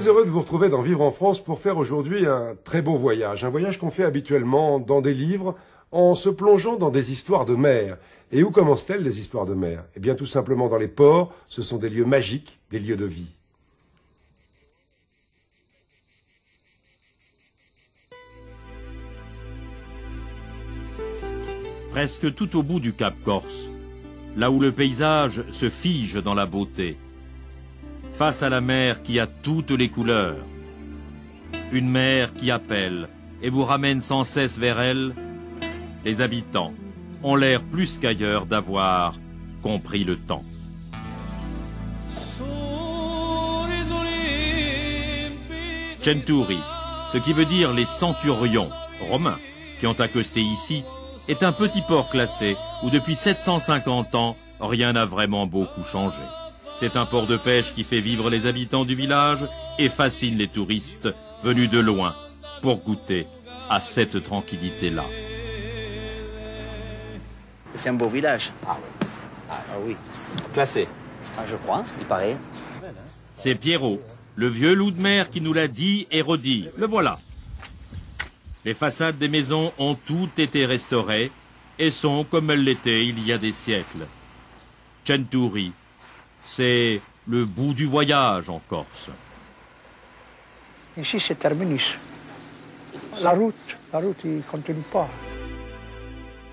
très heureux de vous retrouver dans Vivre en France pour faire aujourd'hui un très beau voyage. Un voyage qu'on fait habituellement dans des livres en se plongeant dans des histoires de mer. Et où commencent-elles les histoires de mer? Eh bien tout simplement dans les ports, ce sont des lieux magiques, des lieux de vie. Presque tout au bout du Cap Corse, là où le paysage se fige dans la beauté, face à la mer qui a toutes les couleurs, une mer qui appelle et vous ramène sans cesse vers elle, les habitants ont l'air plus qu'ailleurs d'avoir compris le temps. Centuri, ce qui veut dire les centurions romains qui ont accosté ici, est un petit port classé où depuis 750 ans, rien n'a vraiment beaucoup changé. C'est un port de pêche qui fait vivre les habitants du village et fascine les touristes venus de loin pour goûter à cette tranquillité-là. C'est un beau village. Ah oui. Ah oui. Classé. Ah, je crois, il paraît. C'est Pierrot, le vieux loup de mer qui nous l'a dit et redit. Le voilà. Les façades des maisons ont toutes été restaurées et sont comme elles l'étaient il y a des siècles. Centuri, c'est le bout du voyage en Corse. Ici, c'est terminus. La route, il ne continue pas.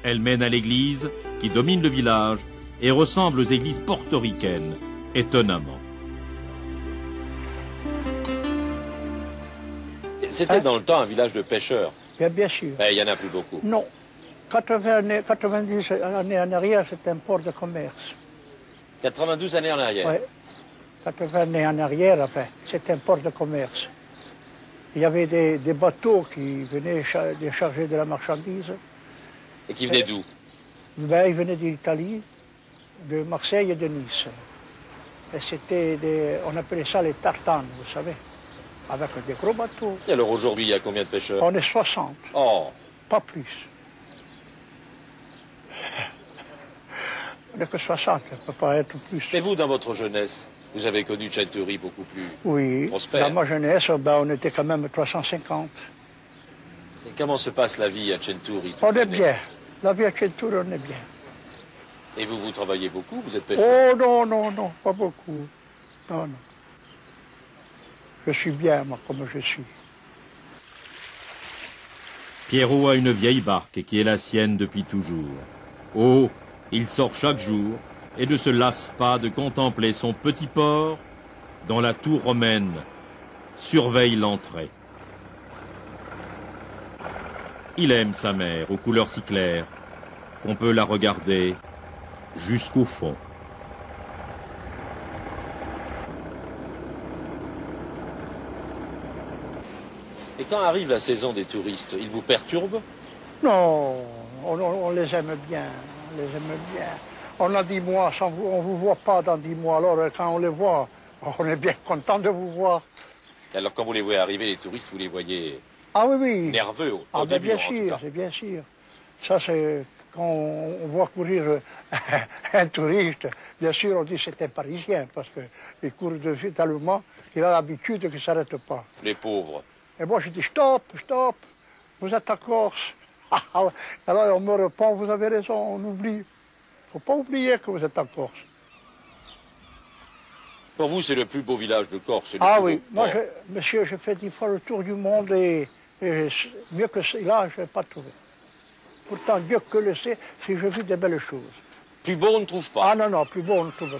Elle mène à l'église qui domine le village et ressemble aux églises portoricaines, étonnamment. C'était dans le temps un village de pêcheurs. Bien sûr. Il n'y en a plus beaucoup. Non. 90 années en arrière, c'était un port de commerce. 92 années en arrière. Oui. 80 années en arrière, enfin, c'était un port de commerce. Il y avait des bateaux qui venaient décharger de la marchandise. Et qui venaient d'où? Ils venaient d'Italie, de Marseille et de Nice. Et c'était on appelait ça les tartanes, vous savez, avec des gros bateaux. Et alors aujourd'hui, il y a combien de pêcheurs? On est 60. Oh. Pas plus. On n'est que 60, ça ne peut pas être plus. Mais vous, dans votre jeunesse, vous avez connu Centuri beaucoup plus prospère. Dans ma jeunesse, on était quand même 350. Et comment se passe la vie à Centuri? On est bien. La vie à Centuri, on est bien. Et vous travaillez beaucoup? Vous êtes pêcheur? Oh non, pas beaucoup. Non. Je suis bien, moi, comme je suis. Pierrot a une vieille barque qui est la sienne depuis toujours. Oh, il sort chaque jour et ne se lasse pas de contempler son petit port dont la tour romaine surveille l'entrée. Il aime sa mer aux couleurs si claires qu'on peut la regarder jusqu'au fond. Et quand arrive la saison des touristes, ils vous perturbent? Non, on les aime bien. On a 10 mois, on ne vous voit pas dans 10 mois. Alors quand on les voit, on est bien content de vous voir. Alors quand vous les voyez arriver, les touristes, vous les voyez nerveux au début, bien sûr, c'est bien sûr. Ça, c'est quand on voit courir un touriste, bien sûr, on dit que c'est un Parisien, parce qu'il court tellement qu'il a l'habitude qu'il ne s'arrête pas. Les pauvres. Et moi, je dis stop, vous êtes en Corse. Alors on me répond, vous avez raison, on oublie. Il ne faut pas oublier que vous êtes en Corse. Pour vous, c'est le plus beau village de Corse. Oui, moi, monsieur, j'ai fait 10 fois le tour du monde et mieux que cela, je n'ai pas trouvé. Pourtant, Dieu que le sait, si j'ai vu de belles choses. Plus beau, on ne trouve pas. Ah non, plus beau, on ne trouve pas.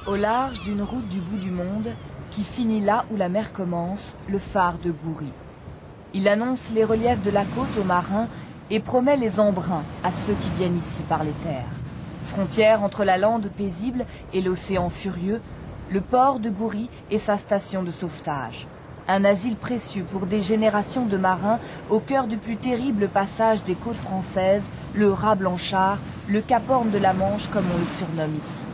Au large d'une route du bout du monde, qui finit là où la mer commence, le phare de Goury. Il annonce les reliefs de la côte aux marins et promet les embruns à ceux qui viennent ici par les terres. Frontière entre la lande paisible et l'océan furieux, le port de Goury est sa station de sauvetage. Un asile précieux pour des générations de marins au cœur du plus terrible passage des côtes françaises, le raz Blanchard, le Cap Horn de la Manche comme on le surnomme ici.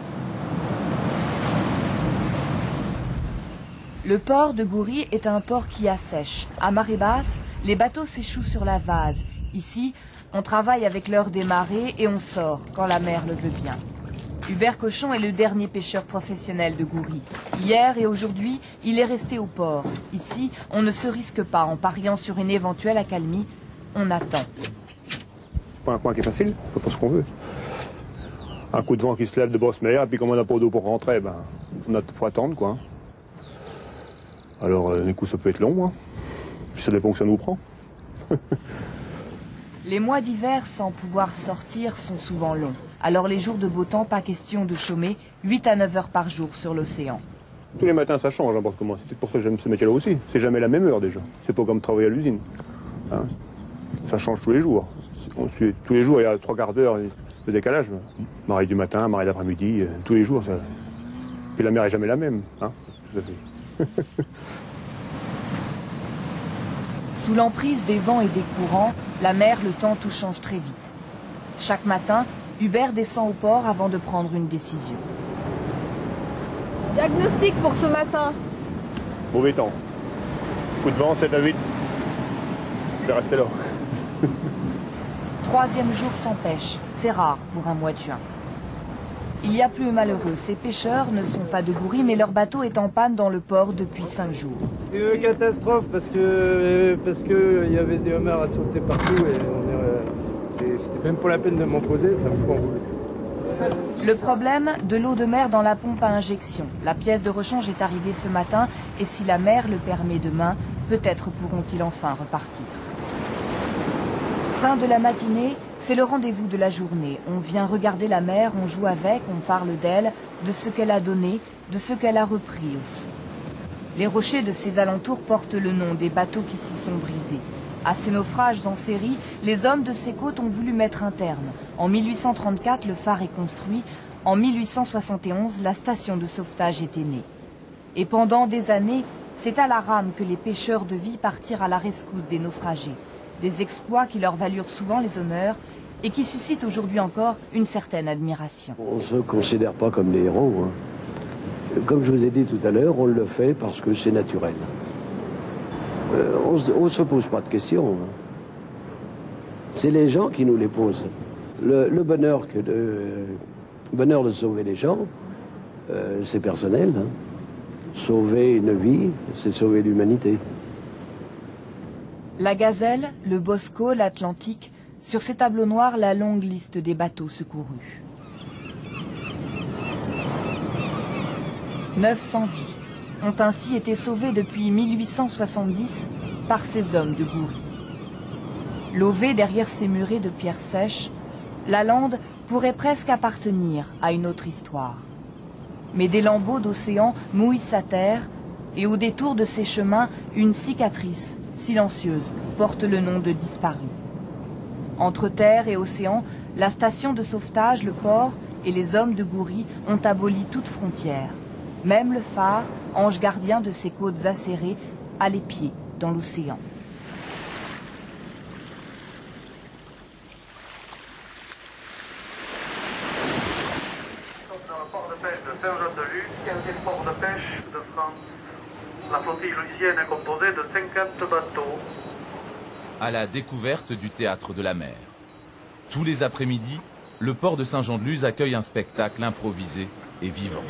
Le port de Goury est un port qui assèche. À marée basse, les bateaux s'échouent sur la vase. Ici, On travaille avec l'heure des marées et on sort quand la mer le veut bien. Hubert Cochon est le dernier pêcheur professionnel de Goury. Hier et aujourd'hui, il est resté au port. Ici, on ne se risque pas en pariant sur une éventuelle accalmie. On attend. Pas un coin qui est facile, il faut pas ce qu'on veut. Un coup de vent qui se lève de basse mer, et puis comme on n'a pas d'eau pour rentrer, ben, faut attendre, quoi. Alors, du coup, ça peut être long, hein. Puis ça dépend que ça nous prend. Les mois d'hiver sans pouvoir sortir sont souvent longs. Alors les jours de beau temps, pas question de chômer, 8 à 9 heures par jour sur l'océan. Tous les matins, ça change, n'importe comment. C'est peut-être pour ça que j'aime ce métier-là aussi. C'est jamais la même heure, déjà. C'est pas comme travailler à l'usine. Hein, ça change tous les jours. Tous les jours, il y a 3 quarts d'heure de décalage. Marée du matin, marée d'après-midi, tous les jours. Ça... Puis la mer est jamais la même. Hein, tout à fait. Sous l'emprise des vents et des courants, la mer, le temps, tout change très vite. Chaque matin, Hubert descend au port avant de prendre une décision. Diagnostic pour ce matin. Mauvais temps. Coup de vent, 7 à 8. Je vais rester là. 3e jour sans pêche, c'est rare pour un mois de juin. Il y a plus malheureux, ces pêcheurs ne sont pas de Goury, mais leur bateau est en panne dans le port depuis 5 jours. C'est une catastrophe parce que y avait des homards à sauter partout et c'était même pas la peine de m'en poser, ça me fout en boule. Le problème, de l'eau de mer dans la pompe à injection. La pièce de rechange est arrivée ce matin et si la mer le permet demain, peut-être pourront-ils enfin repartir. Fin de la matinée, c'est le rendez-vous de la journée. On vient regarder la mer, on joue avec, on parle d'elle, de ce qu'elle a donné, de ce qu'elle a repris aussi. Les rochers de ces alentours portent le nom des bateaux qui s'y sont brisés. À ces naufrages en série, les hommes de ces côtes ont voulu mettre un terme. En 1834, le phare est construit. En 1871, la station de sauvetage était née. Et pendant des années, c'est à la rame que les pêcheurs de vie partirent à la rescousse des naufragés. Des exploits qui leur valurent souvent les honneurs et qui suscitent aujourd'hui encore une certaine admiration. On ne se considère pas comme des héros. Hein. Comme je vous ai dit tout à l'heure, on le fait parce que c'est naturel. On ne se pose pas de questions. Hein. C'est les gens qui nous les posent. Le bonheur de sauver les gens, c'est personnel. Hein. Sauver une vie, c'est sauver l'humanité. La Gazelle, le Bosco, l'Atlantique, sur ces tableaux noirs, la longue liste des bateaux secourus. 900 vies ont ainsi été sauvées depuis 1870 par ces hommes de Goury. Lové derrière ces murets de pierres sèches, la lande pourrait presque appartenir à une autre histoire. Mais des lambeaux d'océan mouillent sa terre et au détour de ces chemins, une cicatrice silencieuse porte le nom de disparu. Entre terre et océan, la station de sauvetage, le port et les hommes de Goury ont aboli toute frontière. Même le phare, ange gardien de ces côtes acérées, a les pieds dans l'océan. Dans le port de pêche de Saint-Jean-de-Luz, qui est un des ports de pêche de France. La flottille lucienne est composée de 50 bateaux. À la découverte du théâtre de la mer. Tous les après-midi, le port de Saint-Jean-de-Luz accueille un spectacle improvisé et vivant.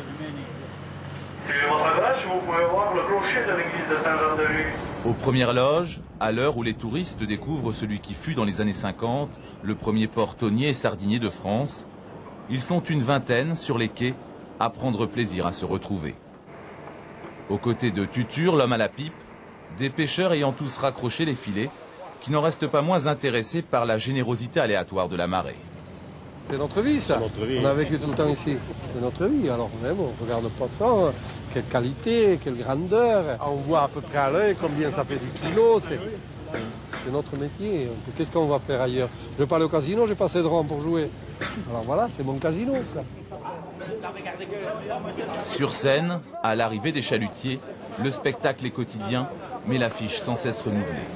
Suivez votre gauche, vous pouvez voir le clocher de l'église de Saint-Jean-de-Luz. Aux premières loges, à l'heure où les touristes découvrent celui qui fut dans les années 50 le premier port tonnier et sardinier de France, ils sont une vingtaine sur les quais à prendre plaisir à se retrouver. Aux côtés de Tutur, l'homme à la pipe, des pêcheurs ayant tous raccroché les filets, qui n'en restent pas moins intéressés par la générosité aléatoire de la marée. C'est notre vie, ça. Notre vie. On a vécu tout le temps ici. C'est notre vie. Alors, même, on regarde le poisson, quelle qualité, quelle grandeur. On voit à peu près à l'œil combien ça fait du kilo. C'est notre métier. Qu'est-ce qu'on va faire ailleurs? Je vais pas aller au casino, j'ai pas assez de rang pour jouer. Alors voilà, c'est mon casino, ça. Sur scène, à l'arrivée des chalutiers, le spectacle est quotidien, mais l'affiche sans cesse renouvelée.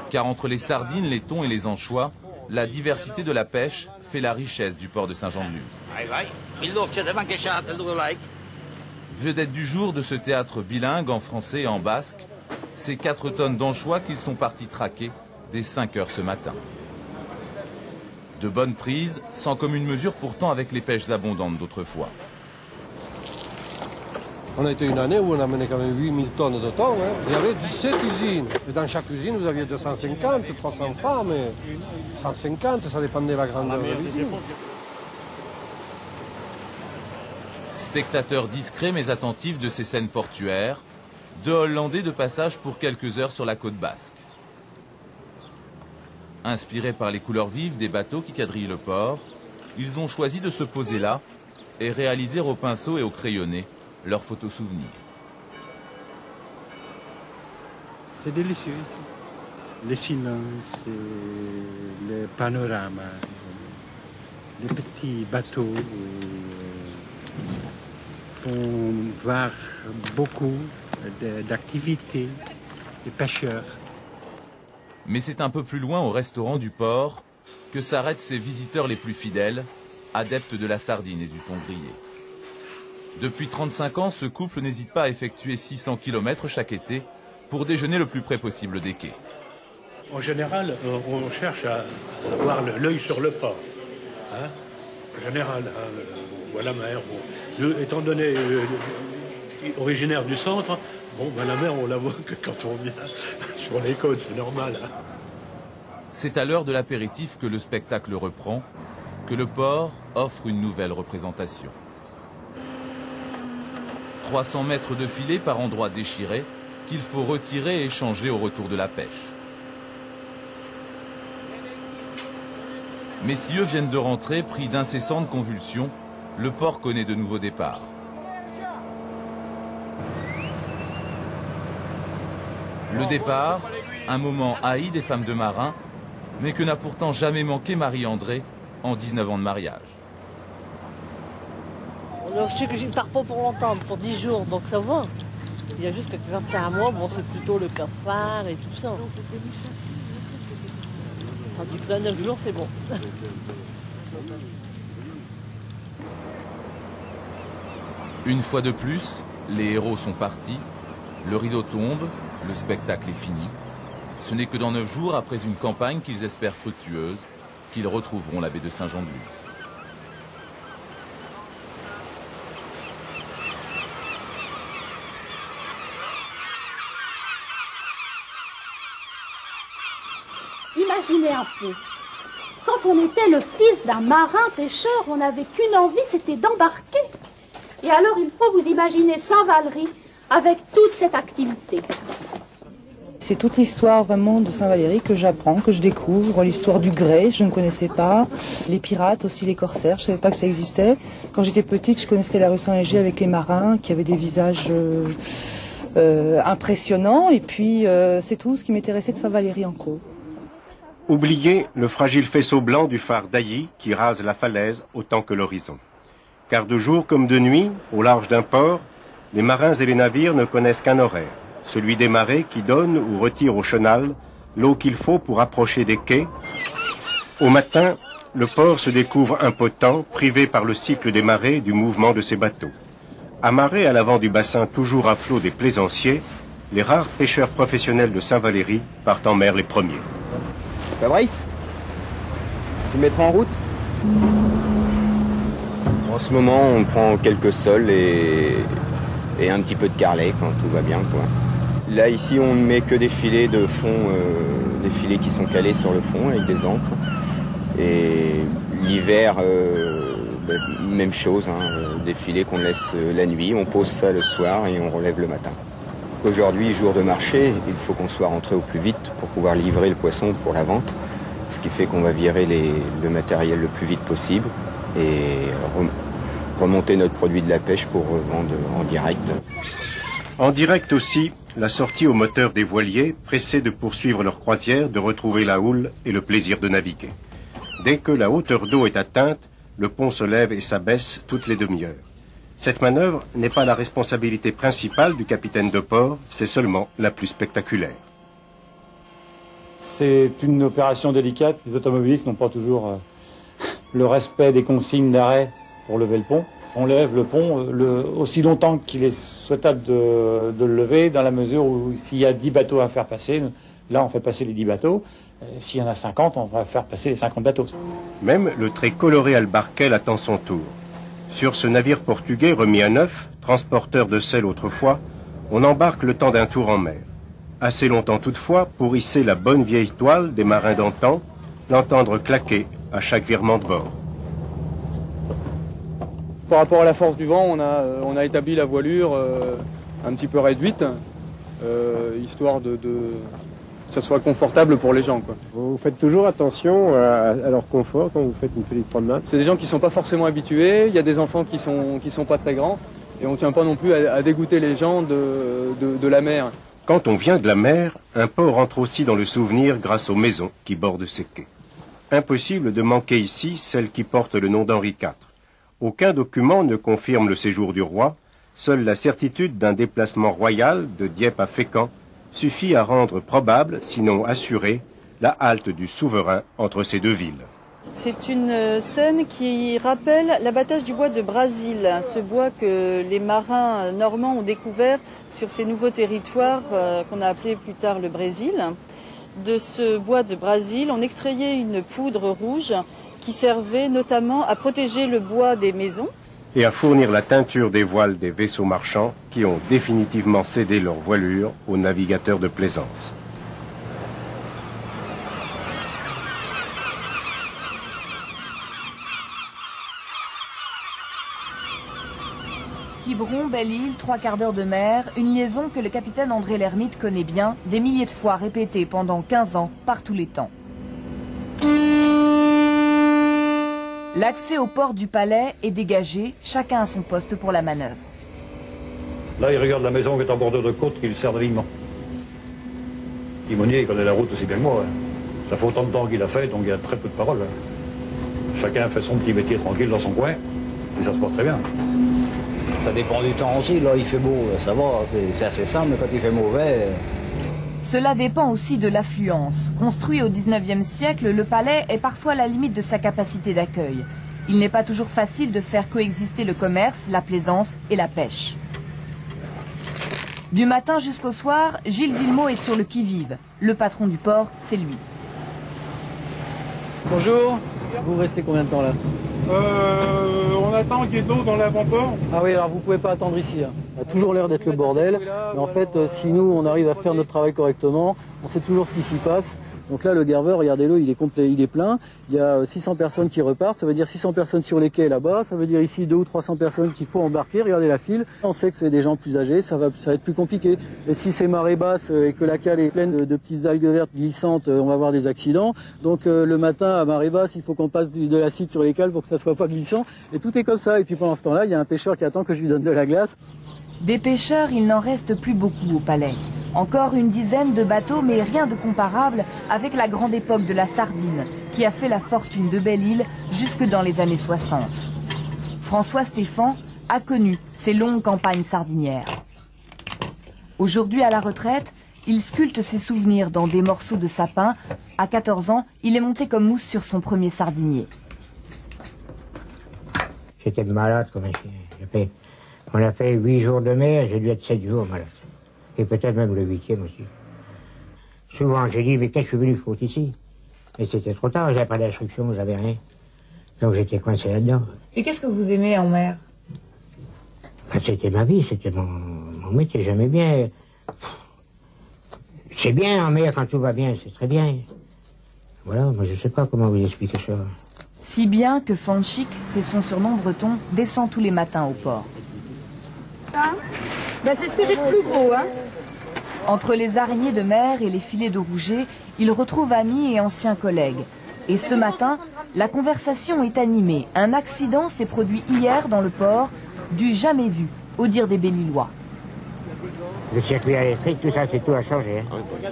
Car entre les sardines, les thons et les anchois, la diversité de la pêche fait la richesse du port de Saint-Jean-de-Luz. Vedette du jour de ce théâtre bilingue en français et en basque, ces 4 tonnes d'anchois qu'ils sont partis traquer dès 5 heures ce matin. De bonnes prises, sans commune mesure pourtant avec les pêches abondantes d'autrefois. On a été une année où on amenait quand même 8000 tonnes de thon. Hein. Il y avait 17 usines. Et dans chaque usine, vous aviez 250, 300 femmes. Et 150, ça dépendait de la grandeur de l'usine. Spectateurs discrets mais attentifs de ces scènes portuaires, deux Hollandais de passage pour quelques heures sur la côte basque. Inspirés par les couleurs vives des bateaux qui quadrillent le port, ils ont choisi de se poser là et réaliser au pinceau et au crayonné leurs photos souvenirs. C'est délicieux ici. Les silences, les panoramas, les petits bateaux. On voit beaucoup d'activités, des pêcheurs. Mais c'est un peu plus loin au restaurant du port que s'arrêtent ses visiteurs les plus fidèles, adeptes de la sardine et du thon grillé. Depuis 35 ans, ce couple n'hésite pas à effectuer 600 km chaque été pour déjeuner le plus près possible des quais. En général, on cherche à avoir l'œil sur le port. Hein, en général, ou à la mer. Bon. Étant donné originaire du centre, bon, ben, la mer, on la voit que quand on vient sur les côtes, c'est normal. Hein. C'est à l'heure de l'apéritif que le spectacle reprend, que le port offre une nouvelle représentation. 300 mètres de filet par endroits déchirés qu'il faut retirer et changer au retour de la pêche. Messieurs viennent de rentrer pris d'incessantes convulsions. Le port connaît de nouveaux départs. Le départ, un moment haï des femmes de marins, mais que n'a pourtant jamais manqué Marie-André en 19 ans de mariage. Alors, je sais que je ne pars pas pour longtemps, pour 10 jours, donc ça va. Il y a juste que quand c'est un mois, bon, c'est plutôt le cafard et tout ça. Tandis que là, 9 jours, c'est bon. Une fois de plus, les héros sont partis, le rideau tombe, le spectacle est fini. Ce n'est que dans 9 jours, après une campagne qu'ils espèrent fructueuse, qu'ils retrouveront la baie de Saint-Jean-de-Luz. Imaginez un peu, quand on était le fils d'un marin pêcheur, on n'avait qu'une envie, c'était d'embarquer. Et alors il faut vous imaginer Saint-Valery avec toute cette activité. C'est toute l'histoire vraiment de Saint-Valery que j'apprends, que je découvre, l'histoire du grès, je ne connaissais pas, les pirates aussi, les corsaires, je ne savais pas que ça existait. Quand j'étais petite, je connaissais la rue Saint-Léger avec les marins qui avaient des visages impressionnants, et puis c'est tout ce qui m'intéressait de Saint-Valery en Caux. Oubliez le fragile faisceau blanc du phare d'Ailly qui rase la falaise autant que l'horizon. Car de jour comme de nuit, au large d'un port, les marins et les navires ne connaissent qu'un horaire, celui des marées qui donne ou retire au chenal l'eau qu'il faut pour approcher des quais. Au matin, le port se découvre impotent, privé par le cycle des marées du mouvement de ses bateaux. Amarrés à l'avant du bassin toujours à flot des plaisanciers, les rares pêcheurs professionnels de Saint-Valery partent en mer les premiers. Fabrice, tu mettras en route? En ce moment, on prend quelques sols et un petit peu de carlet quand tout va bien, quoi. Là, ici, on ne met que des filets de fond, des filets qui sont calés sur le fond avec des ancres. Et l'hiver, même chose, hein, des filets qu'on laisse la nuit, on pose ça le soir et on relève le matin. Aujourd'hui, jour de marché, il faut qu'on soit rentré au plus vite pour pouvoir livrer le poisson pour la vente, ce qui fait qu'on va virer le matériel le plus vite possible et remonter notre produit de la pêche pour vendre en direct. En direct aussi, la sortie au moteur des voiliers, pressés de poursuivre leur croisière, de retrouver la houle et le plaisir de naviguer. Dès que la hauteur d'eau est atteinte, le pont se lève et s'abaisse toutes les demi-heures. Cette manœuvre n'est pas la responsabilité principale du capitaine de port, c'est seulement la plus spectaculaire. C'est une opération délicate. Les automobilistes n'ont pas toujours le respect des consignes d'arrêt pour lever le pont. On lève le pont aussi longtemps qu'il est souhaitable de le lever, dans la mesure où s'il y a 10 bateaux à faire passer, Là, on fait passer les 10 bateaux. S'il y en a 50, on va faire passer les 50 bateaux. Même le très coloré Albarquel attend son tour. Sur ce navire portugais remis à neuf, transporteur de sel autrefois, on embarque le temps d'un tour en mer. Assez longtemps toutefois pour hisser la bonne vieille toile des marins d'antan, l'entendre claquer à chaque virement de bord. Par rapport à la force du vent, on a établi la voilure un petit peu réduite, histoire que ça soit confortable pour les gens, quoi. Vous faites toujours attention à leur confort quand vous faites une petite promenade? C'est des gens qui ne sont pas forcément habitués, il y a des enfants qui sont pas très grands, et on ne tient pas non plus à dégoûter les gens de la mer. Quand on vient de la mer, un port entre aussi dans le souvenir grâce aux maisons qui bordent ses quais. Impossible de manquer ici celle qui porte le nom d'Henri IV. Aucun document ne confirme le séjour du roi, seule la certitude d'un déplacement royal de Dieppe à Fécamp suffit à rendre probable, sinon assuré, la halte du souverain entre ces deux villes. C'est une scène qui rappelle l'abattage du bois de Brazil, ce bois que les marins normands ont découvert sur ces nouveaux territoires qu'on a appelés plus tard le Brésil. De ce bois de Brazil, on extrayait une poudre rouge qui servait notamment à protéger le bois des maisons. Et à fournir la teinture des voiles des vaisseaux marchands qui ont définitivement cédé leur voilure aux navigateurs de plaisance. Quiberon, Belle-Île, 3/4 d'heure de mer, une liaison que le capitaine André Lhermitte connaît bien, des milliers de fois répétée pendant 15 ans, par tous les temps. L'accès au port du Palais est dégagé, chacun à son poste pour la manœuvre. Là, il regarde la maison qui est en bordure de côte, qui lui sert de limon. Timonier, il connaît la route aussi bien que moi. Ça fait autant de temps qu'il a fait, donc il y a très peu de paroles. Chacun fait son petit métier tranquille dans son coin, et ça se passe très bien. Ça dépend du temps aussi. Là, il fait beau, ça va, c'est assez simple, mais quand il fait mauvais... Cela dépend aussi de l'affluence. Construit au XIXe siècle, le palais est parfois à la limite de sa capacité d'accueil. Il n'est pas toujours facile de faire coexister le commerce, la plaisance et la pêche. Du matin jusqu'au soir, Gilles Villemot est sur le qui-vive. Le patron du port, c'est lui. Bonjour, vous restez combien de temps là? On attend qu'il y ait de l'eau dans l'avant-port. Ah oui, alors vous pouvez pas attendre ici. Ça a toujours l'air d'être le bordel. Mais en fait, si nous, on arrive à faire notre travail correctement, on sait toujours ce qui s'y passe. Donc là, le Garveur, regardez-le, il est complet, il est plein. Il y a 600 personnes qui repartent. Ça veut dire 600 personnes sur les quais là-bas. Ça veut dire ici 200 ou 300 personnes qu'il faut embarquer. Regardez la file. On sait que c'est des gens plus âgés, ça va être plus compliqué. Et si c'est marée basse et que la cale est pleine de petites algues vertes glissantes, on va avoir des accidents. Donc le matin, à marée basse, il faut qu'on passe de l'acide sur les cales pour que ça soit pas glissant. Et tout est comme ça. Et puis pendant ce temps-là, il y a un pêcheur qui attend que je lui donne de la glace. Des pêcheurs, il n'en reste plus beaucoup au palais. Encore une dizaine de bateaux, mais rien de comparable avec la grande époque de la sardine, qui a fait la fortune de Belle-Île jusque dans les années 60. François Stéphan a connu ces longues campagnes sardinières. Aujourd'hui à la retraite, il sculpte ses souvenirs dans des morceaux de sapin. À 14 ans, il est monté comme mousse sur son premier sardinier. J'étais malade comme un chien. On a fait 8 jours de mer, j'ai dû être 7 jours malade. Et peut-être même le 8e aussi. Souvent, j'ai dit, mais qu'est-ce que je suis venu foutre ici? Mais c'était trop tard, j'avais pas d'instruction, j'avais rien. Donc j'étais coincé là-dedans. Et qu'est-ce que vous aimez en mer? Ben, c'était ma vie, c'était mon métier, j'aimais bien. C'est bien en mer quand tout va bien, c'est très bien. Voilà, moi je sais pas comment vous expliquer ça. Si bien que Fanchik, c'est son surnom breton, descend tous les matins au port. Ben, c'est ce que j'ai de plus gros, hein. Entre les araignées de mer et les filets de rouget, il retrouve amis et anciens collègues. Et ce matin, la conversation est animée. Un accident s'est produit hier dans le port, du jamais vu, au dire des Belle-Îlois. Le circuit électrique, tout ça, c'est tout à changer. Hein.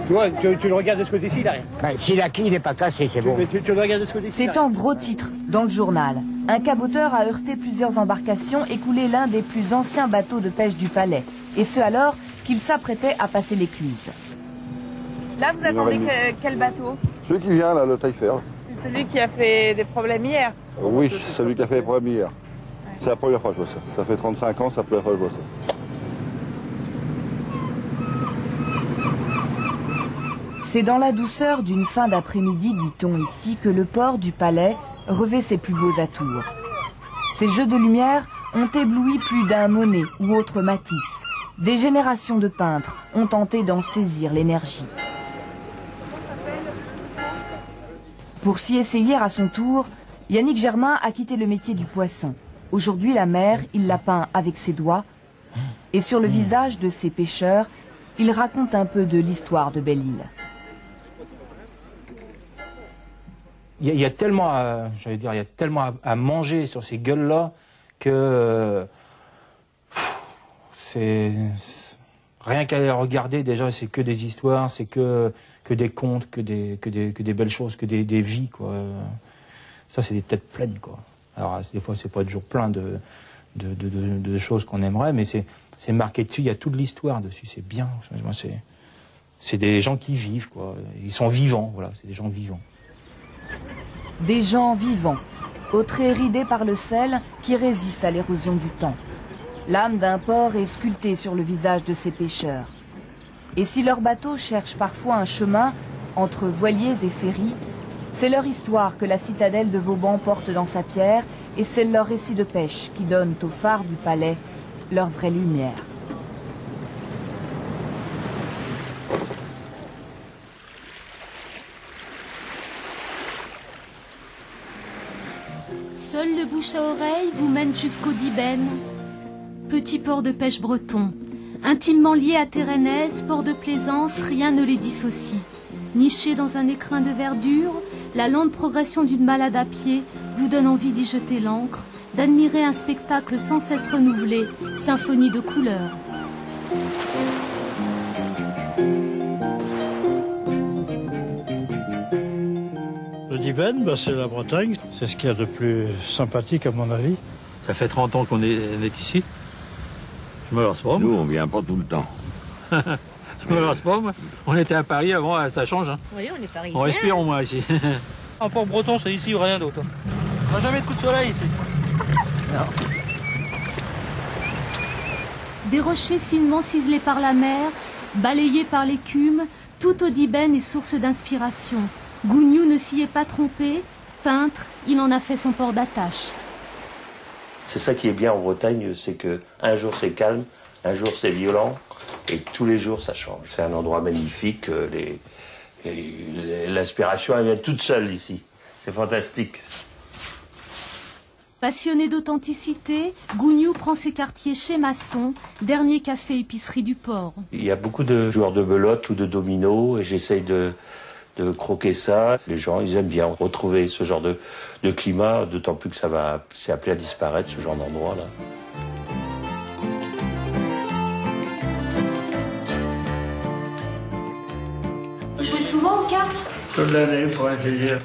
Tu vois, tu le regardes de ce côté-ci, là. Ben, si la quille n'est pas cassée, c'est bon. Tu le regardes de ce côté-ci. C'est en gros titre dans le journal. Un caboteur a heurté plusieurs embarcations et coulé l'un des plus anciens bateaux de pêche du Palais. Et ce alors qu'il s'apprêtait à passer l'écluse. Là, vous attendez quel bateau? Celui qui vient, là, le Taillefer. C'est celui qui a fait des problèmes hier? Oui, c'est celui qui a fait des problèmes hier. C'est la première fois que je vois ça. Ça fait 35 ans, c'est la première fois que je vois ça. C'est dans la douceur d'une fin d'après-midi, dit-on ici, que le port du Palais revêt ses plus beaux atours. Ces jeux de lumière ont ébloui plus d'un Monet ou autre Matisse. Des générations de peintres ont tenté d'en saisir l'énergie. Pour s'y essayer à son tour, Yannick Germain a quitté le métier du poisson. Aujourd'hui, la mer, il la peint avec ses doigts. Et sur le visage de ces pêcheurs, il raconte un peu de l'histoire de Belle-Île. Il y a tellement, à manger sur ces gueules-là que c'est rien qu'à les regarder déjà, c'est que des histoires, c'est que des contes, que des belles choses, que des vies, quoi. Ça, c'est des têtes pleines, quoi. Alors des fois, c'est pas toujours plein de choses qu'on aimerait, mais c'est marqué dessus. Il y a toute l'histoire dessus. C'est bien. C'est des gens qui vivent, quoi. Ils sont vivants, voilà. C'est des gens vivants. Des gens vivants, aux traits ridés par le sel qui résistent à l'érosion du temps. L'âme d'un port est sculptée sur le visage de ces pêcheurs. Et si leurs bateaux cherchent parfois un chemin entre voiliers et ferries, c'est leur histoire que la citadelle de Vauban porte dans sa pierre et c'est leur récit de pêche qui donnent au phare du Palais leur vraie lumière. Seul le bouche à oreille vous mène jusqu'au Dibène, petit port de pêche breton. Intimement lié à Térénèse, port de plaisance, rien ne les dissocie. Niché dans un écrin de verdure, la lente progression d'une balade à pied vous donne envie d'y jeter l'ancre, d'admirer un spectacle sans cesse renouvelé, symphonie de couleurs. Le Dibène, c'est la Bretagne. C'est ce qu'il y a de plus sympathique à mon avis. Ça fait 30 ans qu'on est ici. Je me lasse pas. Nous, on vient pas tout le temps. Je me lasse pas, moi. On était à Paris avant, ça change. Hein. Oui, on est parisien. On respire au moins ici. Un port breton, c'est ici ou rien d'autre. On n'a jamais de coup de soleil ici. Non. Des rochers finement ciselés par la mer, balayés par l'écume, tout au Dibène est source d'inspiration. Gougnou ne s'y est pas trompé. Peintre, il en a fait son port d'attache. C'est ça qui est bien en Bretagne, c'est que un jour c'est calme, un jour c'est violent, et tous les jours ça change. C'est un endroit magnifique, l'inspiration elle vient toute seule ici. C'est fantastique. Passionné d'authenticité, Gougnou prend ses quartiers chez Masson, dernier café-épicerie du port. Il y a beaucoup de joueurs de belote ou de domino, et j'essaye de croquer ça. Les gens, ils aiment bien retrouver ce genre de climat, d'autant plus que c'est appelé à disparaître, ce genre d'endroit-là. Vous jouez souvent aux cartes? Toute l'année, pour ainsi dire.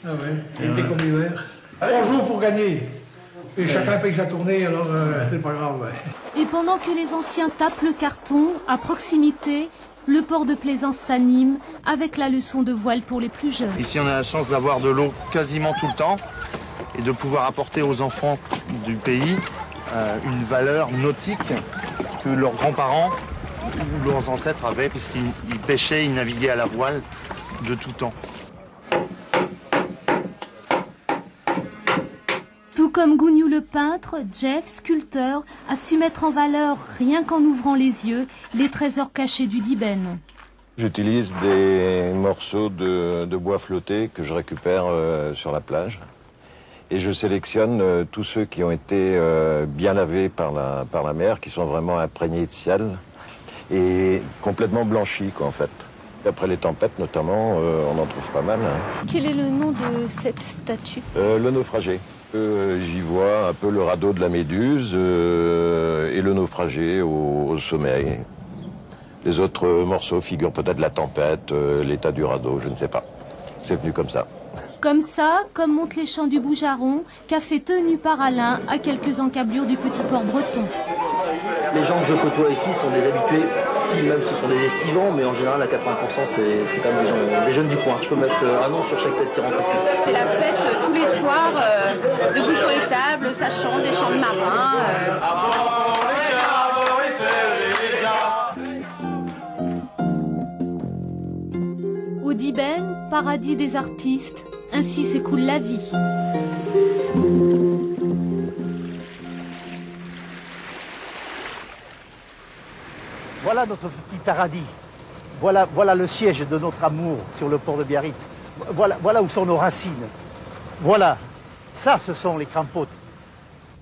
Ah ouais, c'était comme l'hiver. On joue pour gagner. Et chacun paye sa tournée, alors c'est pas grave. Ouais. Et pendant que les anciens tapent le carton, à proximité, le port de plaisance s'anime avec la leçon de voile pour les plus jeunes. Ici, on a la chance d'avoir de l'eau quasiment tout le temps et de pouvoir apporter aux enfants du pays une valeur nautique que leurs grands-parents ou leurs ancêtres avaient, puisqu'ils pêchaient, ils naviguaient à la voile de tout temps. Tout comme Gougnou le peintre, Jeff, sculpteur, a su mettre en valeur, rien qu'en ouvrant les yeux, les trésors cachés du Dibène. J'utilise des morceaux de bois flotté que je récupère sur la plage. Et je sélectionne tous ceux qui ont été bien lavés par la mer, qui sont vraiment imprégnés de sel et complètement blanchis, quoi, en fait. Après les tempêtes, notamment, on en trouve pas mal. Hein. Quel est le nom de cette statue? Le naufragé. J'y vois un peu le radeau de la Méduse et le naufragé au sommet. Les autres morceaux figurent peut-être la tempête, l'état du radeau, je ne sais pas. C'est venu comme ça. Comme ça, comme montent les champs du Boujaron, café tenu par Alain à quelques encablures du petit port breton. Les gens que je côtoie ici sont des habitués, si même ce sont des estivants, mais en général à 80% c'est quand même des jeunes du coin. Je peux mettre un nom sur chaque tête qui rentre ici. C'est la fête tous les soirs, debout sur les tables, ça chante, des chants de marins. paradis des artistes, ainsi s'écoule la vie. Voilà notre petit paradis. Voilà le siège de notre amour sur le port de Biarritz. Voilà où sont nos racines. Voilà, ça ce sont les crampotes.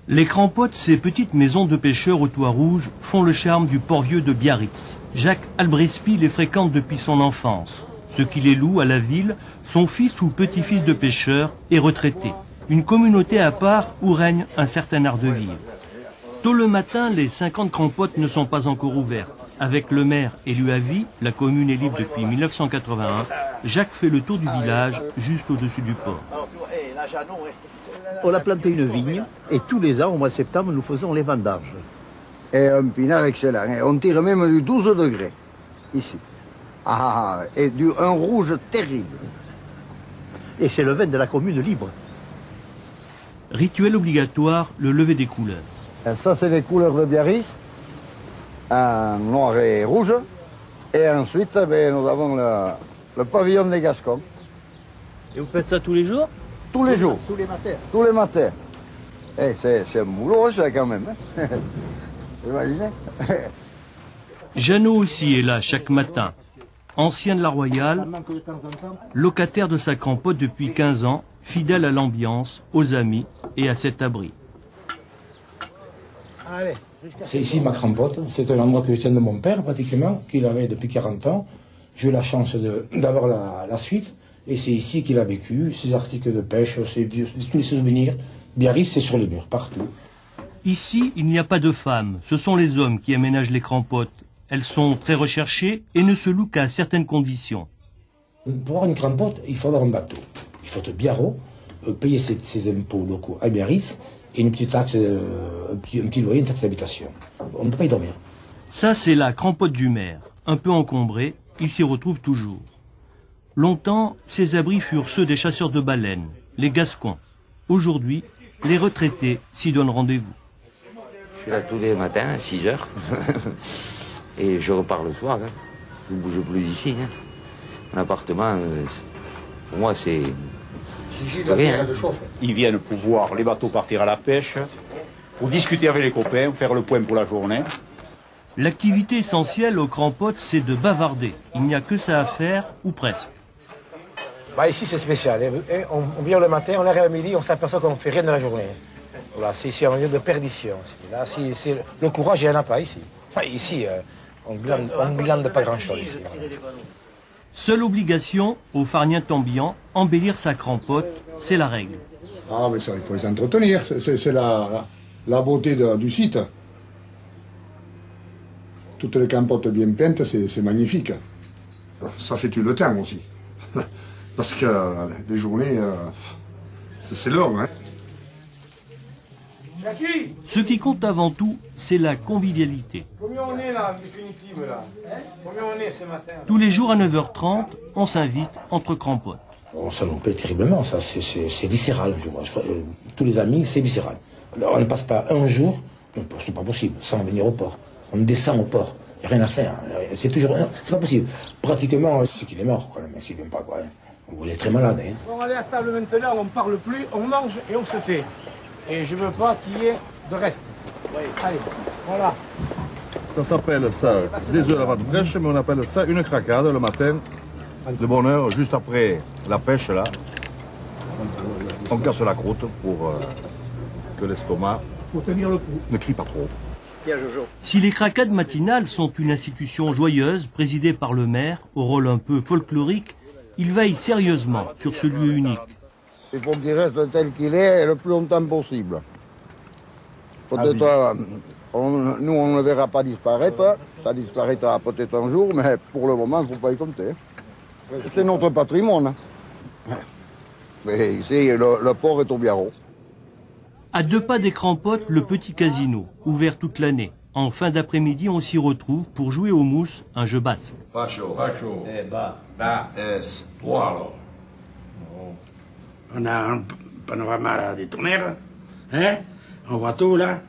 Les crampotes, ces petites maisons de pêcheurs au toit rouge, font le charme du port vieux de Biarritz. Jacques Albrespi les fréquente depuis son enfance. Ce qui les loue à la ville, son fils ou petit-fils de pêcheur est retraité. Une communauté à part où règne un certain art de vivre. Tôt le matin, les 50 crampotes ne sont pas encore ouvertes. Avec le maire élu à vie, la commune est libre depuis 1981, Jacques fait le tour du village, juste au-dessus du port. On a planté une vigne et tous les ans, au mois de septembre, nous faisons les vendanges. Et un pinard excellent. On tire même du 12 degrés, ici. Et un rouge terrible. Et c'est le vin de la commune libre. Rituel obligatoire, le lever des couleurs. Et ça, c'est les couleurs de Biarritz, en noir et rouge. Et ensuite, nous avons le pavillon des Gascons. Et vous faites ça tous les jours? Tous les jours. Tous les matins. Tous les matins. Et c'est un boulot, ça, quand même. Hein. Imaginez. Jeannot aussi est là chaque matin. Ancien de la Royale, locataire de sa crampote depuis 15 ans, fidèle à l'ambiance, aux amis et à cet abri. C'est ici ma crampote, c'est un endroit que je tiens de mon père pratiquement, qu'il avait depuis 40 ans. J'ai eu la chance d'avoir la suite, et c'est ici qu'il a vécu, ses articles de pêche, tous les souvenirs. Biarritz, c'est sur les murs, partout. Ici, il n'y a pas de femmes, ce sont les hommes qui aménagent les crampotes. Elles sont très recherchées et ne se louent qu'à certaines conditions. Pour avoir une crampote, il faut avoir un bateau. Il faut être biarro, payer ses impôts locaux à Biarritz, et une petite taxe, un petit loyer, une taxe d'habitation. On ne peut pas y dormir. Ça, c'est la crampote du maire. Un peu encombrée, il s'y retrouve toujours. Longtemps, ces abris furent ceux des chasseurs de baleines, les Gascons. Aujourd'hui, les retraités s'y donnent rendez-vous. Je suis là tous les matins à 6 heures. Et je repars le soir. Hein. Je ne bouge plus ici. Hein. Mon appartement, pour moi, c'est rien. Ils viennent pour voir les bateaux partir à la pêche, pour discuter avec les copains, faire le point pour la journée. L'activité essentielle aux crampotes, c'est de bavarder. Il n'y a que ça à faire, ou presque. Bah ici, c'est spécial. On vient le matin, on arrive à midi, on s'aperçoit qu'on ne fait rien de la journée. Voilà, c'est ici un milieu de perdition. Là, le courage, il n'y en a pas ici. Enfin, ici, on glande pas grand-chose. Seule obligation, aux Farniens-Tambian, embellir sa crampote, c'est la règle. Ah, mais ça, il faut les entretenir. C'est la beauté du site. Toutes les crampotes bien peintes, c'est magnifique. Ça fait tuer le temps aussi. Parce que des journées, c'est long, hein. Ce qui compte avant tout, c'est la convivialité. Combien on est là, en définitive, là? Combien on est ce matin? Tous les jours à 9h30, on s'invite entre crampotes. Ça nous plaît terriblement, ça, c'est viscéral. Tous les amis, c'est viscéral. Alors, on ne passe pas un jour, c'est pas possible, sans venir au port. On descend au port, il n'y a rien à faire. C'est toujours, c'est pas possible. Pratiquement, c'est qu'il est mort, quoi, le mec, s'il vient pas, quoi. Ou il est très malade, hein. On va aller à table maintenant, on ne parle plus, on mange et on se tait. Et je ne veux pas qu'il y ait de reste. Oui. Allez, voilà. Ça s'appelle ça des œufs à la vente fraîche, mais on appelle ça une craquade le matin. De bonne heure, juste après la pêche, là, on casse la croûte pour que l'estomac ne crie pas trop. Si les craquades matinales sont une institution joyeuse, présidée par le maire, au rôle un peu folklorique, il veille sérieusement sur ce lieu unique. Il faut qu'il reste tel qu'il est le plus longtemps possible. Peut-être, nous, on ne le verra pas disparaître. Ça disparaîtra peut-être un jour, mais pour le moment, il ne faut pas y compter. C'est notre patrimoine. Mais ici, le port est au Biarro. À 2 pas des crampotes, le petit casino, ouvert toute l'année. En fin d'après-midi, on s'y retrouve pour jouer au mousse, un jeu basque. Pacho. Eh bah. Es, toi alors. On a un panorama là, des tonnerres, hein? On voit tout là.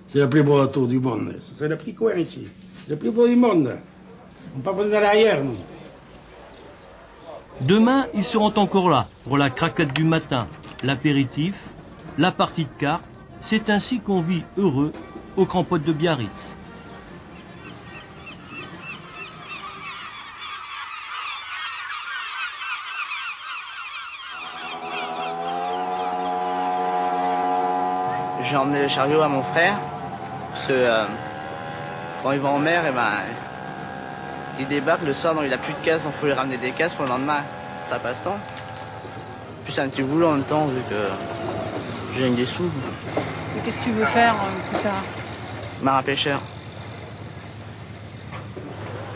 C'est le plus beau bateau du monde. C'est le petit coin ici. Le plus beau du monde. On n'a pas besoin d'aller ailleurs, nous. Demain, ils seront encore là pour la craquette du matin, l'apéritif, la partie de cartes. C'est ainsi qu'on vit heureux aux Crampottes de Biarritz. J'ai emmené le chariot à mon frère, parce que quand il va en mer, il débarque le soir, donc il a plus de casse, donc il faut lui ramener des casses pour le lendemain. Ça passe temps. Puis c'est un petit boulot en même temps, vu que je gagne des sous. Et qu'est-ce que tu veux faire plus tard? Marin pêcheur.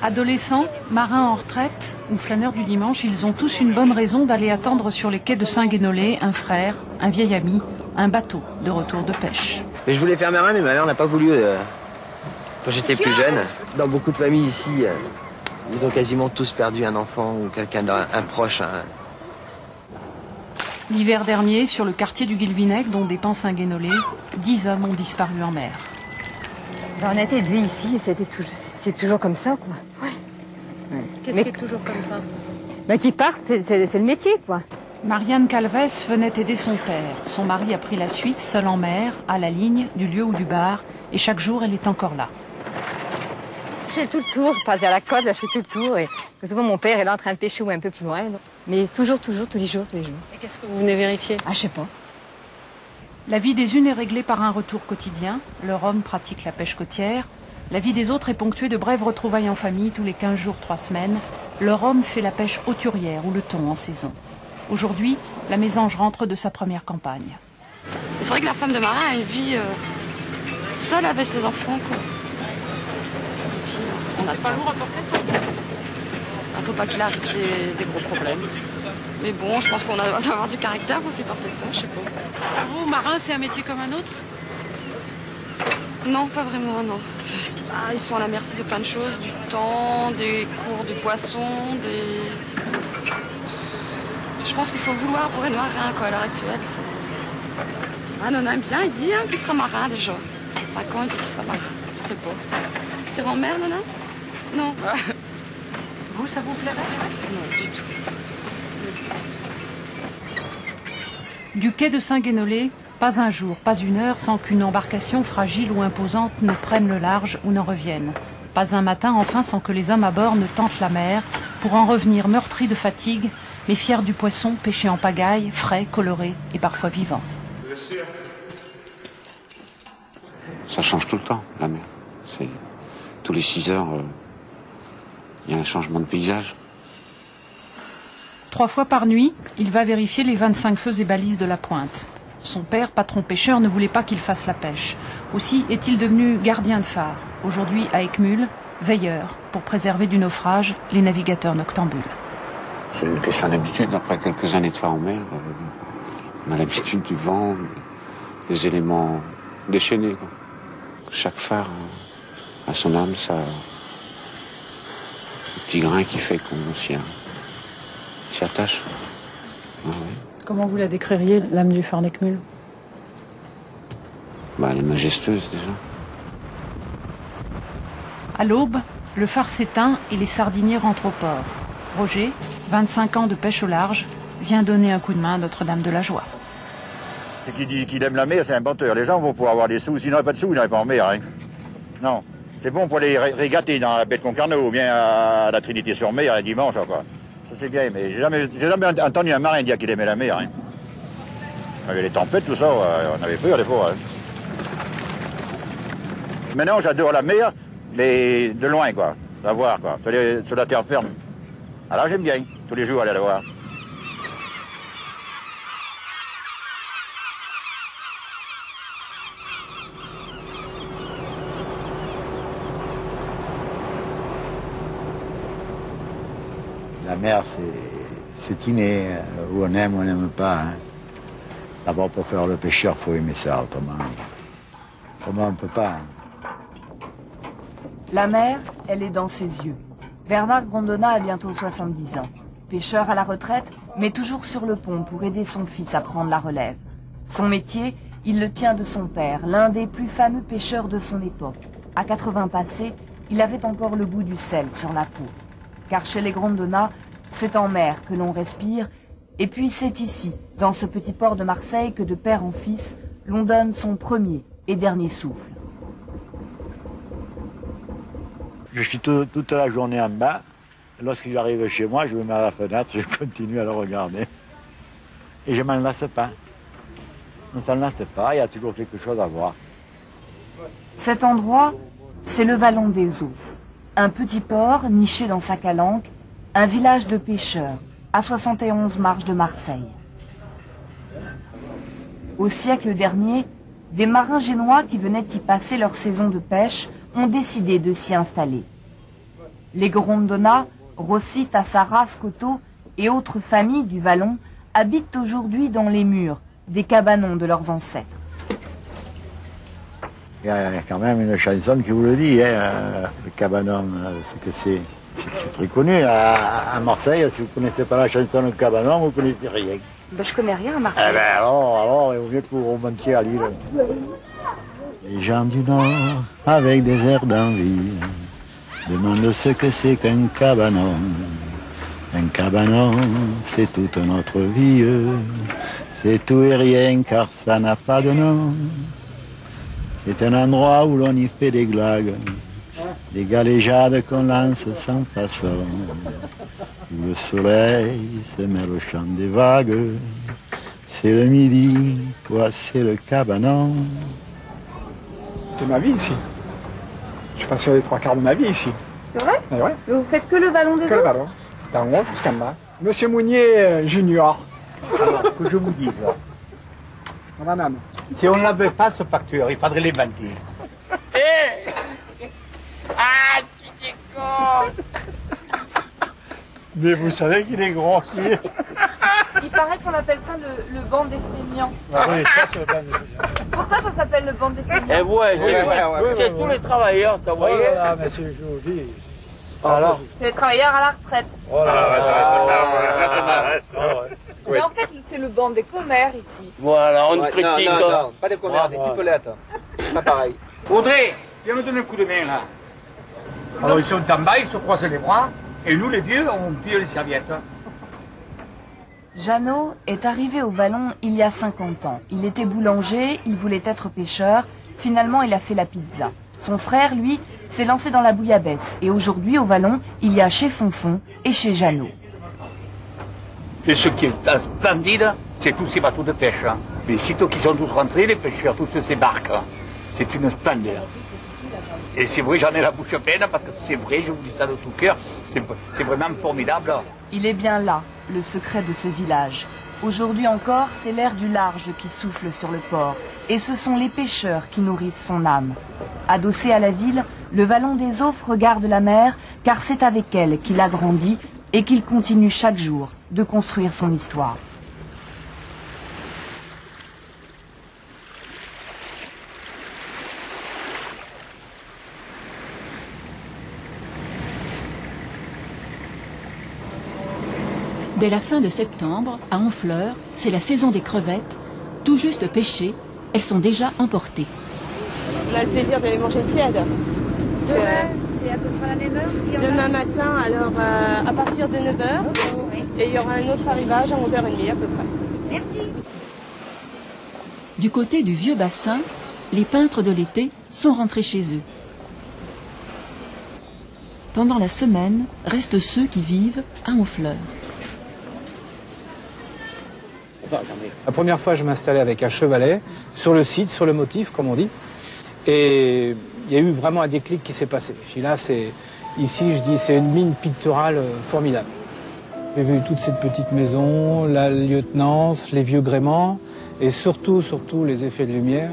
Adolescents, marins en retraite ou flâneurs du dimanche, ils ont tous une bonne raison d'aller attendre sur les quais de Saint-Guénolé un frère, un vieil ami, un bateau de retour de pêche. Et je voulais faire marin, mais ma mère n'a pas voulu quand j'étais plus jeune. Dans beaucoup de familles ici, ils ont quasiment tous perdu un enfant ou quelqu'un, un proche. L'hiver dernier, sur le quartier du Guilvinec, dont dépend Saint-Guénolé, 10 hommes ont disparu en mer. Ben, on a été élevés ici et c'est toujours comme ça, quoi. Ouais. Qu'est-ce qui est toujours comme ça? Ben, qui partent, c'est le métier, quoi. Marianne Calves venait aider son père. Son mari a pris la suite, seul en mer, à la ligne, du lieu ou du bar, et chaque jour, elle est encore là. Je fais tout le tour, je passe vers la côte, là, je fais tout le tour, et souvent mon père est là en train de pêcher ou un peu plus loin. Donc. Mais toujours, tous les jours. Et qu'est-ce que vous venez vérifier? Ah, je sais pas. La vie des unes est réglée par un retour quotidien. Leur homme pratique la pêche côtière. La vie des autres est ponctuée de brèves retrouvailles en famille tous les 15 jours, 3 semaines. Leur homme fait la pêche hauturière ou le thon en saison. Aujourd'hui, la mésange rentre de sa première campagne. C'est vrai que la femme de marin a une vie seule avec ses enfants, quoi. Et puis, on a pas lourd à porter, ça. Il ne faut pas qu'il arrive des gros problèmes. Mais bon, je pense qu'on doit avoir du caractère pour supporter ça, je sais pas. Vous, marin, c'est un métier comme un autre? Non, pas vraiment, non. Ah, ils sont à la merci de plein de choses, du temps, des cours de poissons, des... Je pense qu'il faut vouloir pour être marin, quoi, à l'heure actuelle. Ah, Nona aime bien, il dit qu'il sera marin, déjà. À 5 ans, il dit qu'il sera marin, je sais pas. Tu iras en mer, Nona? Non. Vous, ça vous plairait? Non, du tout. Du quai de Saint-Guénolé, pas un jour, pas une heure sans qu'une embarcation fragile ou imposante ne prenne le large ou n'en revienne. Pas un matin, enfin, sans que les hommes à bord ne tentent la mer pour en revenir meurtris de fatigue, mais fiers du poisson pêché en pagaille, frais, coloré et parfois vivant. Ça change tout le temps, la mer. Tous les 6 heures, il y a un changement de paysage. 3 fois par nuit, il va vérifier les 25 feux et balises de la pointe. Son père, patron pêcheur, ne voulait pas qu'il fasse la pêche. Aussi est-il devenu gardien de phare. Aujourd'hui, à Eckmühl, veilleur, pour préserver du naufrage les navigateurs noctambules. C'est une question d'habitude. Après quelques années de phare en mer, on a l'habitude du vent, des éléments déchaînés, quoi. Chaque phare a son âme, ça, le petit grain qui fait qu'on s'y attache. Ah, ouais. Comment vous la décririez, l'âme du phare d'Eckmühl? Elle est majestueuse, déjà. À l'aube, le phare s'éteint et les sardiniers rentrent au port. Roger, 25 ans de pêche au large, vient donner un coup de main à Notre-Dame de la Joie. C'est qui dit qu'il aime la mer, c'est un menteur. Les gens vont pouvoir avoir des sous. S'ils n'auraient pas de sous, ils n'iraient pas en mer. Hein. Non. C'est bon pour les régater dans la baie de Concarneau ou bien à la Trinité-sur-Mer un dimanche, quoi. Ça c'est bien, mais j'ai jamais entendu un marin dire qu'il aimait la mer. Hein. Il y avait les tempêtes, tout ça, on avait peur des fois. Hein. Maintenant, j'adore la mer, mais de loin, quoi. La voir, quoi. Sur la terre ferme. Alors j'aime bien, tous les jours, aller la voir. La mer, c'est inné, où on aime ou on n'aime pas. Hein. D'abord, pour faire le pêcheur, il faut aimer ça, autrement on ne peut pas. Hein. La mer, elle est dans ses yeux. Bernard Grondona a bientôt 70 ans. Pêcheur à la retraite, mais toujours sur le pont pour aider son fils à prendre la relève. Son métier, il le tient de son père, l'un des plus fameux pêcheurs de son époque. À 80 passés, il avait encore le goût du sel sur la peau. Car chez les Grondona, C'est en mer que l'on respire, et puis c'est ici, dans ce petit port de Marseille, que de père en fils, l'on donne son premier et dernier souffle. Je suis toute la journée en bas. Lorsque j'arrive chez moi, je me mets à la fenêtre, je continue à le regarder. Et je ne m'en lasse pas. On ne s'en lasse pas, il y a toujours quelque chose à voir. Cet endroit, c'est le Vallon des Eaux. Un petit port niché dans sa calanque, un village de pêcheurs, à 71 marches de Marseille. Au siècle dernier, des marins génois qui venaient y passer leur saison de pêche ont décidé de s'y installer. Les Grondona, Rossi, Tassara, Scotto et autres familles du Vallon habitent aujourd'hui dans les murs des cabanons de leurs ancêtres. Il y a quand même une chanson qui vous le dit, hein, le cabanon, ce que c'est. C'est très connu. À Marseille, si vous ne connaissez pas la chanson Le Cabanon, vous ne connaissez rien. Ben, je connais rien à Marseille. Eh ben alors, il vaut mieux que vous remontiez à Lille. Les gens du Nord, avec des airs d'envie, demandent ce que c'est qu'un cabanon. Un cabanon, c'est toute notre vie. C'est tout et rien, car ça n'a pas de nom. C'est un endroit où l'on y fait des glagues. Des galéjades qu'on lance sans façon, où le soleil se mêle au chant des vagues. C'est le midi, quoi, c'est le cabanon. C'est ma vie ici. Je passe les 3/4 de ma vie ici. C'est vrai? Mais ouais. Vous faites que le Vallon des Eaux? Que le Vallon. D'en haut jusqu'en bas. Monsieur Mounier Junior. Alors, que je vous dise, si on n'avait pas ce facteur, il faudrait les mentir. Ah, tu es con! Mais vous savez qu'il est grossier. Il paraît qu'on appelle ça le banc des feignants. Ah oui, ça c'est le banc des feignants. Pourquoi ça s'appelle le banc des feignants? Eh ouais, c'est tous les travailleurs, ça, vous voyez? Ah, mais c'est joli. Alors? C'est les travailleurs à la retraite. Oh là Mais en fait, c'est le banc des commères ici. Voilà, on critique. Non, pas des commères, des pipolettes. Pas pareil. Audrey, viens me donner un coup de main là. Alors ils sont en bas, ils se croisent les bras, et nous les vieux, on pille les serviettes. Jeannot est arrivé au Vallon il y a 50 ans. Il était boulanger, il voulait être pêcheur. Finalement, il a fait la pizza. Son frère, lui, s'est lancé dans la bouillabaisse. Et aujourd'hui, au Vallon, il y a chez Fonfon et chez Jeannot. Et ce qui est splendide, c'est tous ces bateaux de pêche. Hein. Mais sitôt qu'ils sont tous rentrés, les pêcheurs, tous ces barques, c'est une splendeur. Et c'est vrai, j'en ai la bouche pleine, parce que c'est vrai, je vous dis ça de tout cœur, c'est vraiment formidable. Il est bien là, le secret de ce village. Aujourd'hui encore, c'est l'air du large qui souffle sur le port. Et ce sont les pêcheurs qui nourrissent son âme. Adossé à la ville, le Vallon des Eaux regarde la mer, car c'est avec elle qu'il a grandi et qu'il continue chaque jour de construire son histoire. Dès la fin de septembre, à Honfleur, c'est la saison des crevettes. Tout juste pêchées, elles sont déjà emportées. On a le plaisir de les manger tièdes. Demain, c'est à peu près à la même heure? Demain matin, alors à partir de 9h. Et il y aura un autre arrivage à 11h30 à peu près. Merci. Du côté du vieux bassin, les peintres de l'été sont rentrés chez eux. Pendant la semaine, restent ceux qui vivent à Honfleur. La première fois, je m'installais avec un chevalet sur le site, sur le motif, comme on dit. Et il y a eu vraiment un déclic qui s'est passé. Je dis là, ici, je dis, c'est une mine picturale formidable. J'ai vu toute cette petite maison, la lieutenance, les vieux gréements, et surtout les effets de lumière.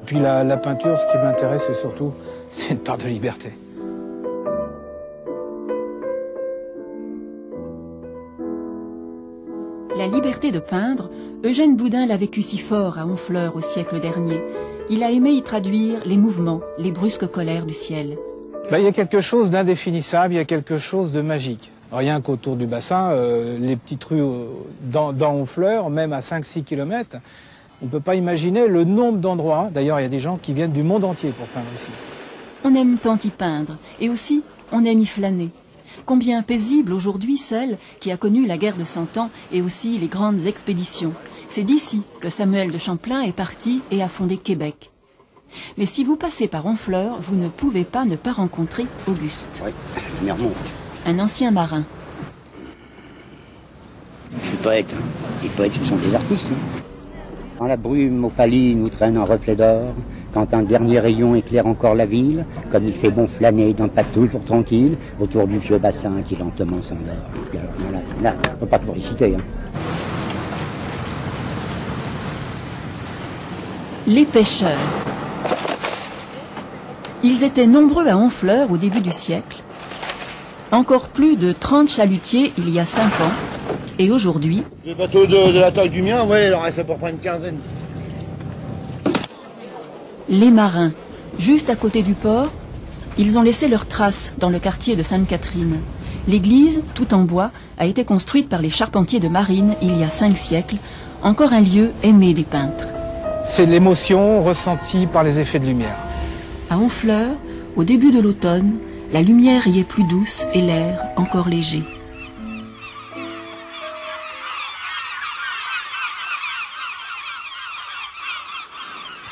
Puis la peinture, ce qui m'intéresse, c'est surtout, c'est une part de liberté. La liberté de peindre, Eugène Boudin l'a vécu si fort à Honfleur au siècle dernier. Il a aimé y traduire les mouvements, les brusques colères du ciel. Là, il y a quelque chose d'indéfinissable, il y a quelque chose de magique. Rien qu'autour du bassin, les petites rues dans Honfleur, même à 5-6 km, on ne peut pas imaginer le nombre d'endroits. D'ailleurs, il y a des gens qui viennent du monde entier pour peindre ici. On aime tant y peindre, et aussi on aime y flâner. Combien paisible aujourd'hui celle qui a connu la guerre de 100 ans et aussi les grandes expéditions. C'est d'ici que Samuel de Champlain est parti et a fondé Québec. Mais si vous passez par Honfleur, vous ne pouvez pas ne pas rencontrer Auguste. Oui, la mer monte. Un ancien marin. Je suis poète. Les poètes, ce sont des artistes. Quand la brume opaline nous traîne en reflet d'or, quand un dernier rayon éclaire encore la ville, comme il fait bon flâner d'un pas toujours tranquille, autour du vieux bassin qui lentement s'endort. Là, on ne peut pas toujours les citer. Les pêcheurs. Ils étaient nombreux à Honfleur au début du siècle. Encore plus de 30 chalutiers il y a 5 ans. Et aujourd'hui... Les bateaux de la taille du mien, oui, il en reste à peu près une quinzaine. Les marins, juste à côté du port, ils ont laissé leurs traces dans le quartier de Sainte-Catherine. L'église, tout en bois, a été construite par les charpentiers de marine il y a 5 siècles, encore un lieu aimé des peintres. C'est l'émotion ressentie par les effets de lumière. À Honfleur, au début de l'automne, la lumière y est plus douce et l'air encore léger.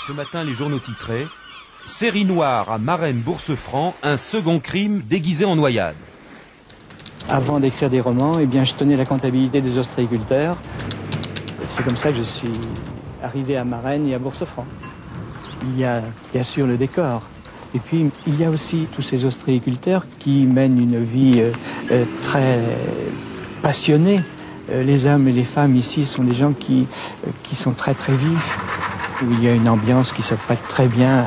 Ce matin, les journaux titraient « Série noire à Marennes-Bourse-Franc, un second crime déguisé en noyade ». Avant d'écrire des romans, eh bien, je tenais la comptabilité des ostréiculteurs. C'est comme ça que je suis arrivé à Marennes et à Bourse-Franc. Il y a bien sûr le décor. Et puis, il y a aussi tous ces ostréiculteurs qui mènent une vie très passionnée. Les hommes et les femmes ici sont des gens qui sont très très vifs, où il y a une ambiance qui se prête très bien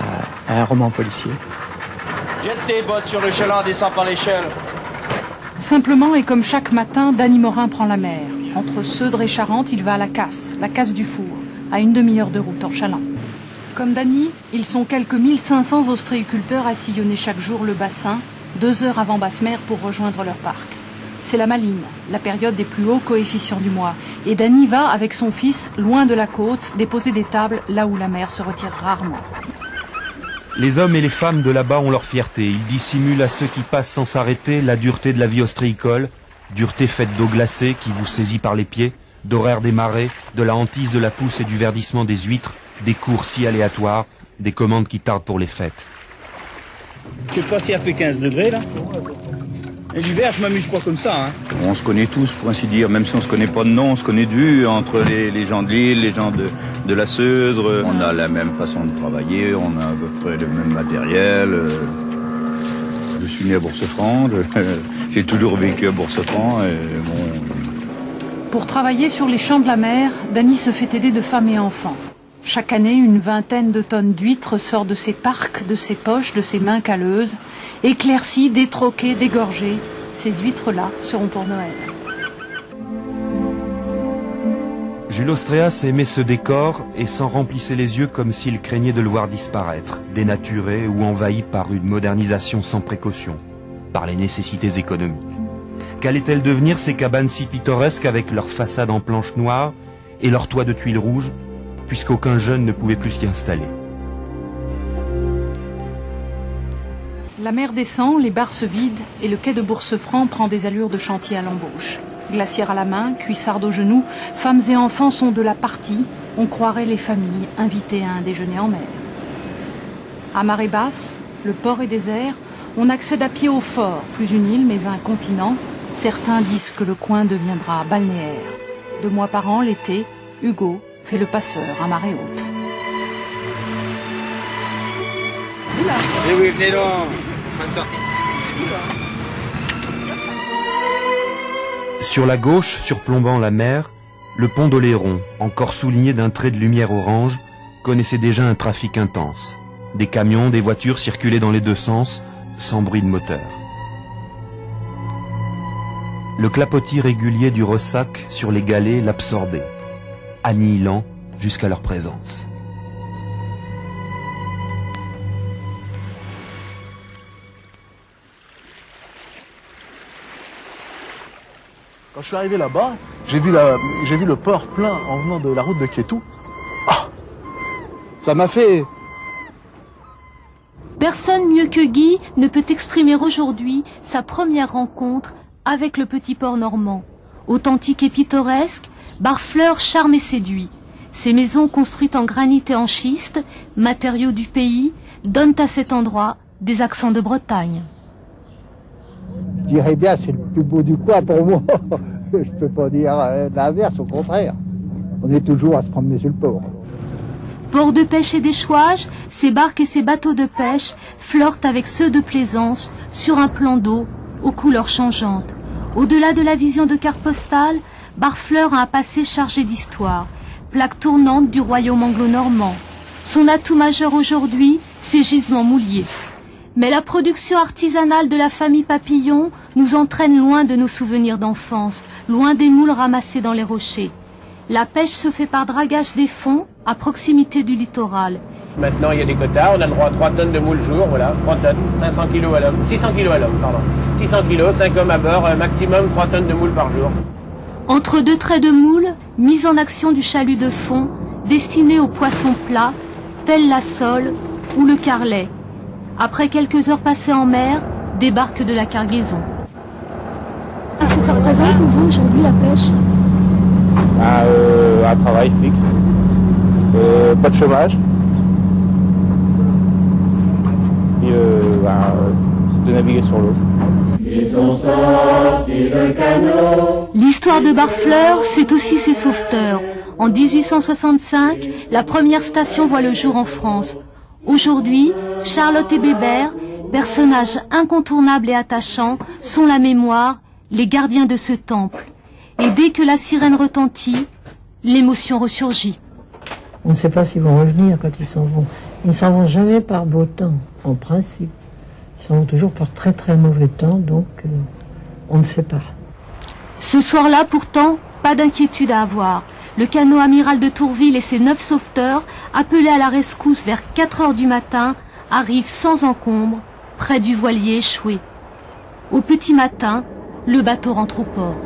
à un roman policier. Jette tes bottes sur le chaland, descends par l'échelle. Simplement et comme chaque matin, Danny Morin prend la mer. Entre Seudre et Charente, il va à la casse du Four, à une demi-heure de route en chaland. Comme Danny, ils sont quelques 1500 ostréiculteurs à sillonner chaque jour le bassin, 2 heures avant basse mer pour rejoindre leur parc. C'est la Maline, la période des plus hauts coefficients du mois. Et Danny va, avec son fils, loin de la côte, déposer des tables là où la mer se retire rarement. Les hommes et les femmes de là-bas ont leur fierté. Ils dissimulent à ceux qui passent sans s'arrêter la dureté de la vie ostréicole, dureté faite d'eau glacée qui vous saisit par les pieds, d'horaire des marées, de la hantise de la pousse et du verdissement des huîtres, des cours si aléatoires, des commandes qui tardent pour les fêtes. Je sais pas s'il a fait 15 degrés là. Et l'hiver, je m'amuse pas comme ça. On se connaît tous, pour ainsi dire, même si on se connaît pas de nom, on se connaît de vue, entre les gens de l'île, les gens de la Seudre. On a la même façon de travailler, on a à peu près le même matériel. Je suis né à Bourse-Franc, j'ai toujours vécu à Bourse-Franc. Pour travailler sur les champs de la mer, Danny se fait aider de femmes et enfants. Chaque année, une vingtaine de tonnes d'huîtres sort de ses parcs, de ses poches, de ses mains calleuses. Éclaircies, détroquées, dégorgées, ces huîtres-là seront pour Noël. Jules Ostréas aimait ce décor et s'en remplissait les yeux comme s'il craignait de le voir disparaître, dénaturé ou envahi par une modernisation sans précaution, par les nécessités économiques. Qu'allaient-elles devenir ces cabanes si pittoresques avec leurs façades en planches noires et leurs toits de tuiles rouges, puisqu'aucun jeune ne pouvait plus s'y installer? La mer descend, les bars se vident et le quai de Bourse-Franc prend des allures de chantier à l'embauche. Glacière à la main, cuissardes aux genoux, femmes et enfants sont de la partie. On croirait les familles invitées à un déjeuner en mer. À marée basse, le port est désert. On accède à pied au fort, plus une île mais un continent. Certains disent que le coin deviendra balnéaire. 2 mois par an, l'été, Hugo fait le passeur à marée haute. Et oui, venez donc. Sur la gauche, surplombant la mer, le pont d'Oléron, encore souligné d'un trait de lumière orange, connaissait déjà un trafic intense. Des camions, des voitures circulaient dans les 2 sens, sans bruit de moteur. Le clapotis régulier du ressac sur les galets l'absorbait, annihilant jusqu'à leur présence. Quand je suis arrivé là-bas, j'ai vu le port plein en venant de la route de Kétou. Ah, ça m'a fait... Personne mieux que Guy ne peut exprimer aujourd'hui sa première rencontre avec le petit port normand. Authentique et pittoresque, Barfleur charme et séduit. Ces maisons construites en granit et en schiste, matériaux du pays, donnent à cet endroit des accents de Bretagne. Je dirais bien c'est le plus beau du coin pour moi. Je ne peux pas dire l'inverse, au contraire. On est toujours à se promener sur le port. Port de pêche et d'échouage, ces barques et ces bateaux de pêche flirtent avec ceux de plaisance sur un plan d'eau aux couleurs changeantes. Au-delà de la vision de carte postale, Barfleur a un passé chargé d'histoire, plaque tournante du royaume anglo-normand. Son atout majeur aujourd'hui, ses gisements mouliers. Mais la production artisanale de la famille Papillon nous entraîne loin de nos souvenirs d'enfance, loin des moules ramassés dans les rochers. La pêche se fait par dragage des fonds à proximité du littoral. Maintenant, il y a des quotas, on a le droit à 3 tonnes de moules jour, voilà, 3 tonnes, 500 kilos à l'homme, 600 kilos à l'homme, pardon. 600 kilos, 5 hommes à bord, maximum 3 tonnes de moules par jour. Entre deux traits de moules, mise en action du chalut de fond, destiné aux poissons plats, tels la sole ou le carlet. Après quelques heures passées en mer, débarque de la cargaison. Est-ce que ça représente pour vous aujourd'hui la pêche? Un travail fixe, pas de chômage, et de naviguer sur l'eau. L'histoire de Barfleur, c'est aussi ses sauveteurs. En 1865, la première station voit le jour en France. Aujourd'hui, Charlotte et Bébert, personnages incontournables et attachants, sont la mémoire, les gardiens de ce temple. Et dès que la sirène retentit, l'émotion ressurgit. On ne sait pas s'ils vont revenir quand ils s'en vont. Ils ne s'en vont jamais par beau temps, en principe. Ils s'en vont toujours par très très mauvais temps, donc on ne sait pas. Ce soir-là, pourtant, pas d'inquiétude à avoir. Le canot amiral de Tourville et ses 9 sauveteurs, appelés à la rescousse vers 4 heures du matin, arrivent sans encombre, près du voilier échoué. Au petit matin, le bateau rentre au port.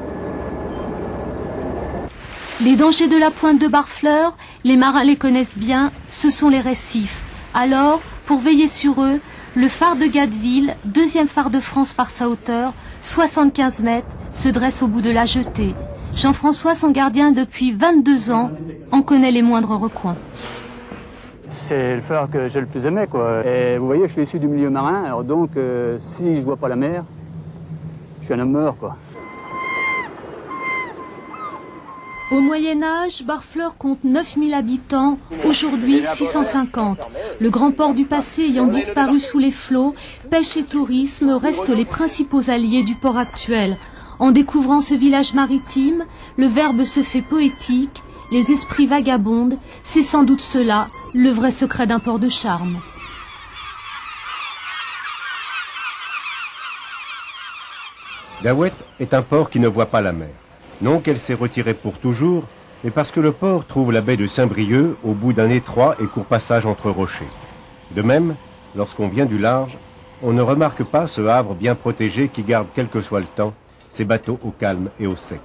Les dangers de la pointe de Barfleur, les marins les connaissent bien, ce sont les récifs. Alors, pour veiller sur eux, le phare de Gatteville, deuxième phare de France par sa hauteur, 75 mètres, se dresse au bout de la jetée. Jean-François, son gardien depuis 22 ans, en connaît les moindres recoins. C'est le phare que j'ai le plus aimé, quoi. Et vous voyez, je suis issu du milieu marin, alors donc, si je vois pas la mer, je suis un homme mort, quoi. Au Moyen-Âge, Barfleur compte 9000 habitants, aujourd'hui 650. Le grand port du passé ayant disparu sous les flots, pêche et tourisme restent les principaux alliés du port actuel. En découvrant ce village maritime, le verbe se fait poétique, les esprits vagabondent, c'est sans doute cela, le vrai secret d'un port de charme. Daouet est un port qui ne voit pas la mer. Non qu'elle s'est retirée pour toujours, mais parce que le port trouve la baie de Saint-Brieuc au bout d'un étroit et court passage entre rochers. De même, lorsqu'on vient du large, on ne remarque pas ce havre bien protégé qui garde, quel que soit le temps, ses bateaux au calme et au sec.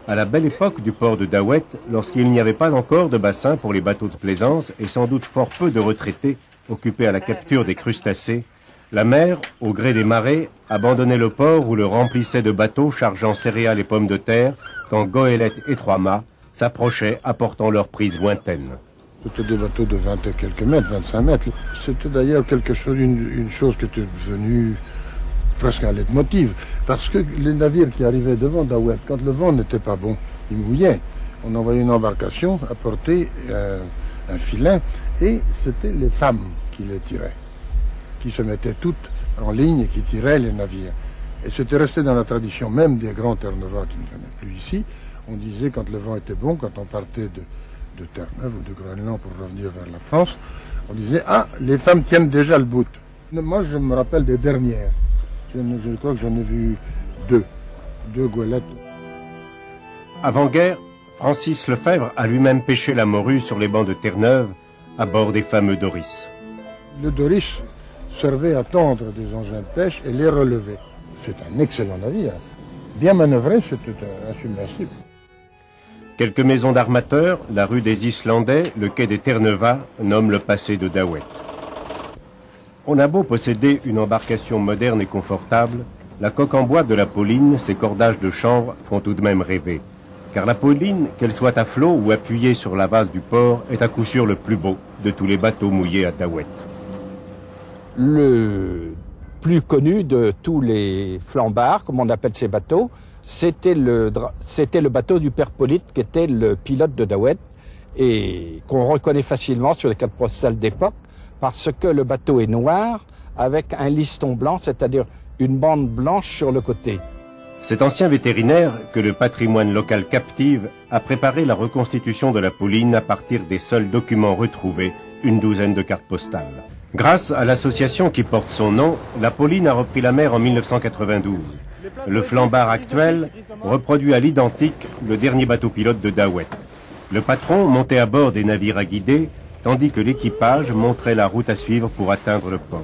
À la belle époque du port de Daouet, lorsqu'il n'y avait pas encore de bassin pour les bateaux de plaisance et sans doute fort peu de retraités occupés à la capture des crustacés, la mer, au gré des marées, abandonnait le port ou le remplissait de bateaux chargeant céréales et pommes de terre, quand goélettes et trois-mâts s'approchaient apportant leurs prises lointaines. C'était des bateaux de 20 et quelques mètres, 25 mètres. C'était d'ailleurs quelque chose, une chose qui était devenue presque un leitmotiv, parce que les navires qui arrivaient devant Daouet, quand le vent n'était pas bon, ils mouillaient. On envoyait une embarcation apporter un filet, et c'était les femmes qui les tiraient, qui se mettaient toutes en ligne et qui tiraient les navires. Et c'était resté dans la tradition même des grands Terre-Neuve qui ne venaient plus ici. On disait quand le vent était bon, quand on partait de Terre-Neuve ou de Groenland pour revenir vers la France, on disait « Ah, les femmes tiennent déjà le bout ». Moi, je me rappelle des dernières. Je crois que j'en ai vu deux goélettes. Avant-guerre, Francis Lefebvre a lui-même pêché la morue sur les bancs de Terre-Neuve, à bord des fameux Doris. Le Doris servait à tendre des engins de pêche et les relever. C'est un excellent navire. Bien manœuvré, c'était insubmersible. Quelques maisons d'armateurs, la rue des Islandais, le quai des Terre-Neuvas, nomment le passé de Daouet. On a beau posséder une embarcation moderne et confortable, la coque en bois de la Pauline, ses cordages de chanvre font tout de même rêver. Car la Pauline, qu'elle soit à flot ou appuyée sur la vase du port, est à coup sûr le plus beau de tous les bateaux mouillés à Daouet. Le plus connu de tous les flambards, comme on appelle ces bateaux, c'était le bateau du père Polyte, qui était le pilote de Daouet, et qu'on reconnaît facilement sur les cartes postales d'époque, parce que le bateau est noir, avec un liston blanc, c'est-à-dire une bande blanche sur le côté. Cet ancien vétérinaire, que le patrimoine local captive, a préparé la reconstitution de la Pauline à partir des seuls documents retrouvés, une douzaine de cartes postales. Grâce à l'association qui porte son nom, la Pauline a repris la mer en 1992. Le flambard actuel reproduit à l'identique le dernier bateau pilote de Daouet. Le patron montait à bord des navires à guider, tandis que l'équipage montrait la route à suivre pour atteindre le port.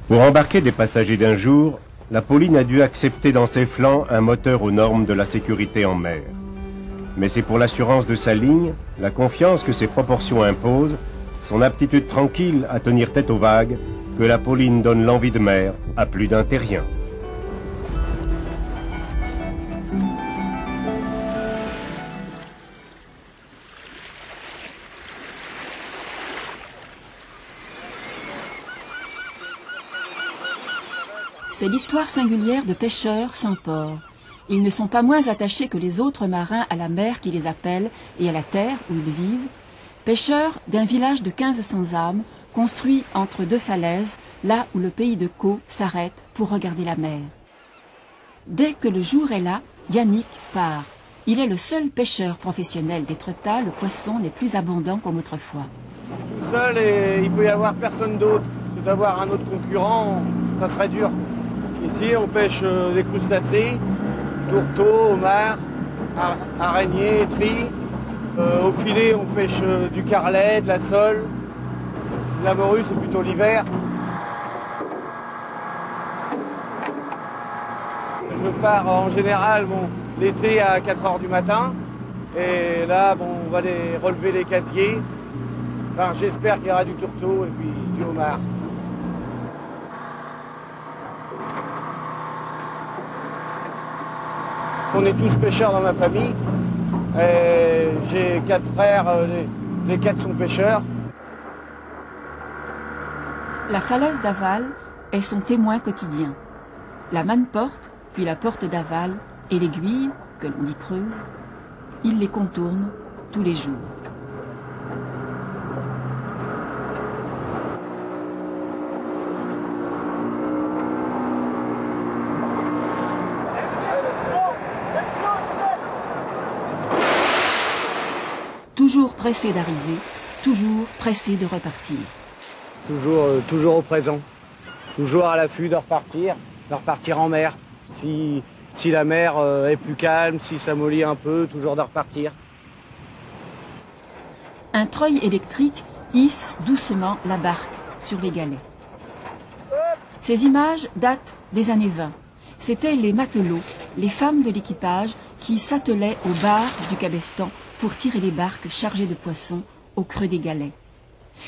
Pour embarquer des passagers d'un jour, la Pauline a dû accepter dans ses flancs un moteur aux normes de la sécurité en mer. Mais c'est pour l'assurance de sa ligne, la confiance que ses proportions imposent, son aptitude tranquille à tenir tête aux vagues, que la Pauline donne l'envie de mer à plus d'un terrien. C'est l'histoire singulière de pêcheurs sans port. Ils ne sont pas moins attachés que les autres marins à la mer qui les appelle et à la terre où ils vivent. Pêcheurs d'un village de 1500 âmes, construit entre deux falaises, là où le pays de Caux s'arrête pour regarder la mer. Dès que le jour est là, Yannick part. Il est le seul pêcheur professionnel d'Étretat, le poisson n'est plus abondant comme autrefois. Tout seul et il peut y avoir personne d'autre. C'est d'avoir un autre concurrent, ça serait dur. Ici, on pêche des crustacés, tourteaux, homards, araignées, étris. Au filet, on pêche du carlet, de la sole. La morue, c'est plutôt l'hiver. Je pars en général l'été à 4 h du matin. Et là, on va relever les casiers. Enfin, j'espère qu'il y aura du tourteau et puis du homard. On est tous pêcheurs dans ma famille. J'ai 4 frères, les 4 sont pêcheurs. La falaise d'Aval est son témoin quotidien. La manne-porte, puis la porte d'Aval et l'aiguille, que l'on dit creuse, il les contourne tous les jours. Toujours pressé d'arriver, toujours pressé de repartir. Toujours au présent, toujours à l'affût de repartir en mer. Si la mer est plus calme, si ça mollit un peu, toujours de repartir. Un treuil électrique hisse doucement la barque sur les galets. Ces images datent des années 20. C'étaient les matelots, les femmes de l'équipage qui s'attelaient au bar du cabestan pour tirer les barques chargées de poissons au creux des galets.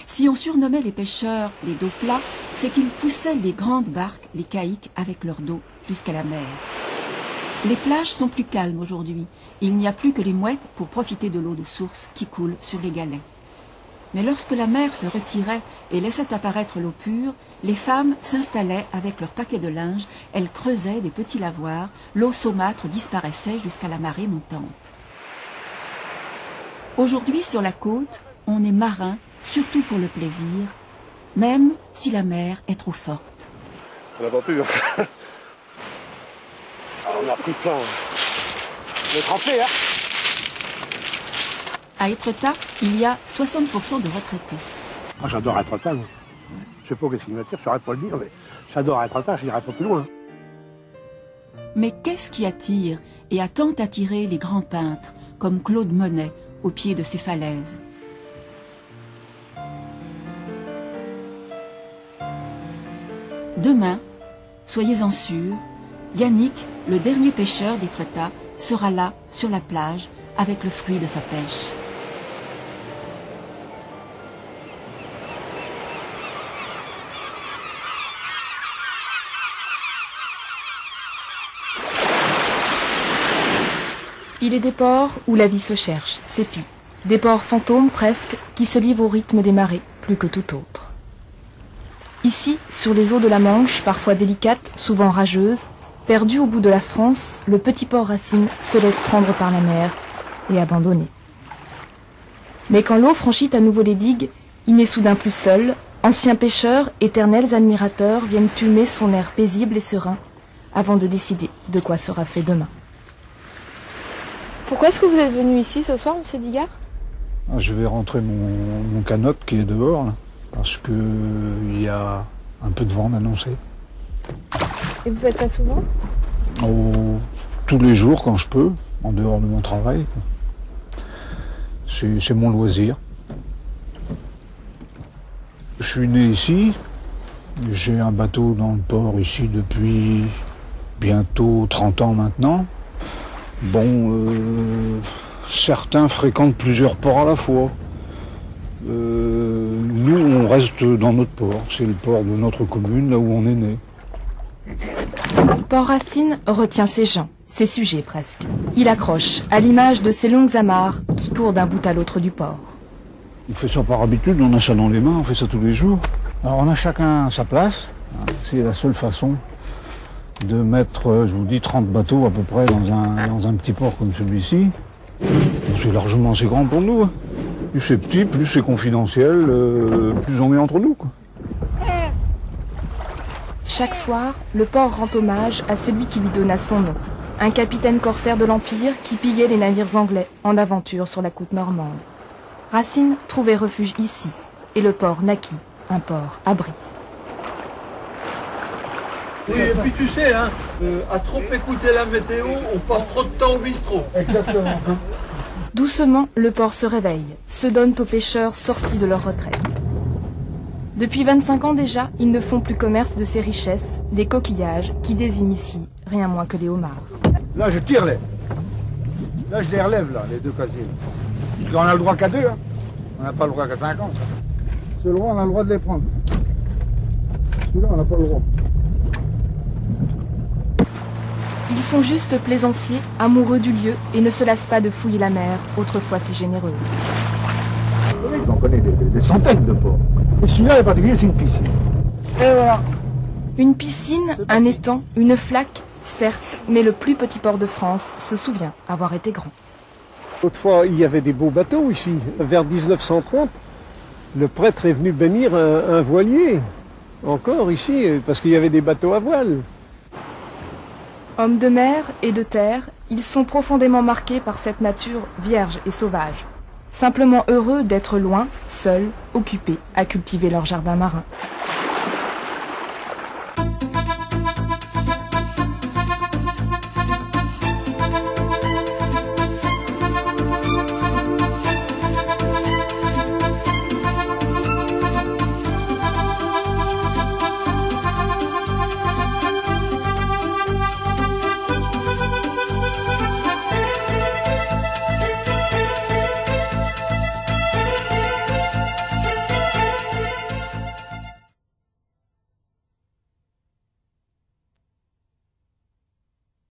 Si on surnommait les pêcheurs les dos plats, c'est qu'ils poussaient les grandes barques, les caïques, avec leur dos jusqu'à la mer. Les plages sont plus calmes aujourd'hui. Il n'y a plus que les mouettes pour profiter de l'eau de source qui coule sur les galets. Mais lorsque la mer se retirait et laissait apparaître l'eau pure, les femmes s'installaient avec leurs paquets de linge, elles creusaient des petits lavoirs, l'eau saumâtre disparaissait jusqu'à la marée montante. Aujourd'hui, sur la côte, on est marin, surtout pour le plaisir, même si la mer est trop forte. L'aventure. On a pris plein. On est trempé, hein. À Étretat, il y a 60% de retraités. Moi, j'adore Étretat. Je sais pas qu'est-ce qui m'attire, je saurais pas le dire, mais j'adore Étretat, je n'irai pas plus loin. Mais qu'est-ce qui attire et a tant attiré les grands peintres, comme Claude Monet, au pied de ces falaises? Demain, soyez-en sûrs, Yannick, le dernier pêcheur d'Étretat, sera là, sur la plage, avec le fruit de sa pêche. Il est des ports où la vie se cherche, s'épie. Des ports fantômes presque, qui se livrent au rythme des marées, plus que tout autre. Ici, sur les eaux de la Manche, parfois délicates, souvent rageuses, perdu au bout de la France, le petit port Racine se laisse prendre par la mer et abandonné. Mais quand l'eau franchit à nouveau les digues, il n'est soudain plus seul. Anciens pêcheurs, éternels admirateurs viennent humer son air paisible et serein avant de décider de quoi sera fait demain. Pourquoi est-ce que vous êtes venu ici ce soir, monsieur Digard? Je vais rentrer mon canot qui est dehors, là, parce qu'il y a un peu de vent d'annoncer. Et vous faites ça souvent? Tous les jours quand je peux, en dehors de mon travail. C'est mon loisir. Je suis né ici, j'ai un bateau dans le port ici depuis bientôt 30 ans maintenant. Bon, certains fréquentent plusieurs ports à la fois. Nous, on reste dans notre port. C'est le port de notre commune, là où on est né. Port Racine retient ses gens, ses sujets presque. Il accroche, à l'image de ces longues amarres qui courent d'un bout à l'autre du port. On fait ça par habitude, on a ça dans les mains, on fait ça tous les jours. Alors on a chacun sa place. C'est la seule façon de mettre, je vous dis, 30 bateaux à peu près dans un petit port comme celui-ci. C'est largement assez grand pour nous. Plus c'est petit, plus c'est confidentiel, plus on est entre nous, quoi. Chaque soir, le port rend hommage à celui qui lui donna son nom. Un capitaine corsaire de l'Empire qui pillait les navires anglais en aventure sur la côte normande. Racine trouvait refuge ici, et le port naquit, un port abri. Oui, et puis tu sais, hein, à trop écouter la météo, on passe trop de temps au bistrot. Exactement. Doucement, le port se réveille, se donne aux pêcheurs sortis de leur retraite. Depuis 25 ans déjà, ils ne font plus commerce de ces richesses, les coquillages, qui désignent ici rien moins que les homards. Là, je tire les. Là, je les relève, là, les deux casiers. Parce qu'on a le droit qu'à 2, hein. On n'a pas le droit qu'à 50. C'est le droit, on a le droit de les prendre. Celui-là, on n'a pas le droit. Ils sont juste plaisanciers, amoureux du lieu et ne se lassent pas de fouiller la mer, autrefois si généreuse. J'en connais des centaines de ports. Et celui-là, en particulier, c'est une piscine. Et voilà. Une piscine, un étang, une flaque, certes, mais le plus petit port de France se souvient avoir été grand. Autrefois, il y avait des beaux bateaux ici. Vers 1930, le prêtre est venu bénir un voilier, encore ici, parce qu'il y avait des bateaux à voile. Hommes de mer et de terre, ils sont profondément marqués par cette nature vierge et sauvage. Simplement heureux d'être loin, seuls, occupés à cultiver leur jardin marin.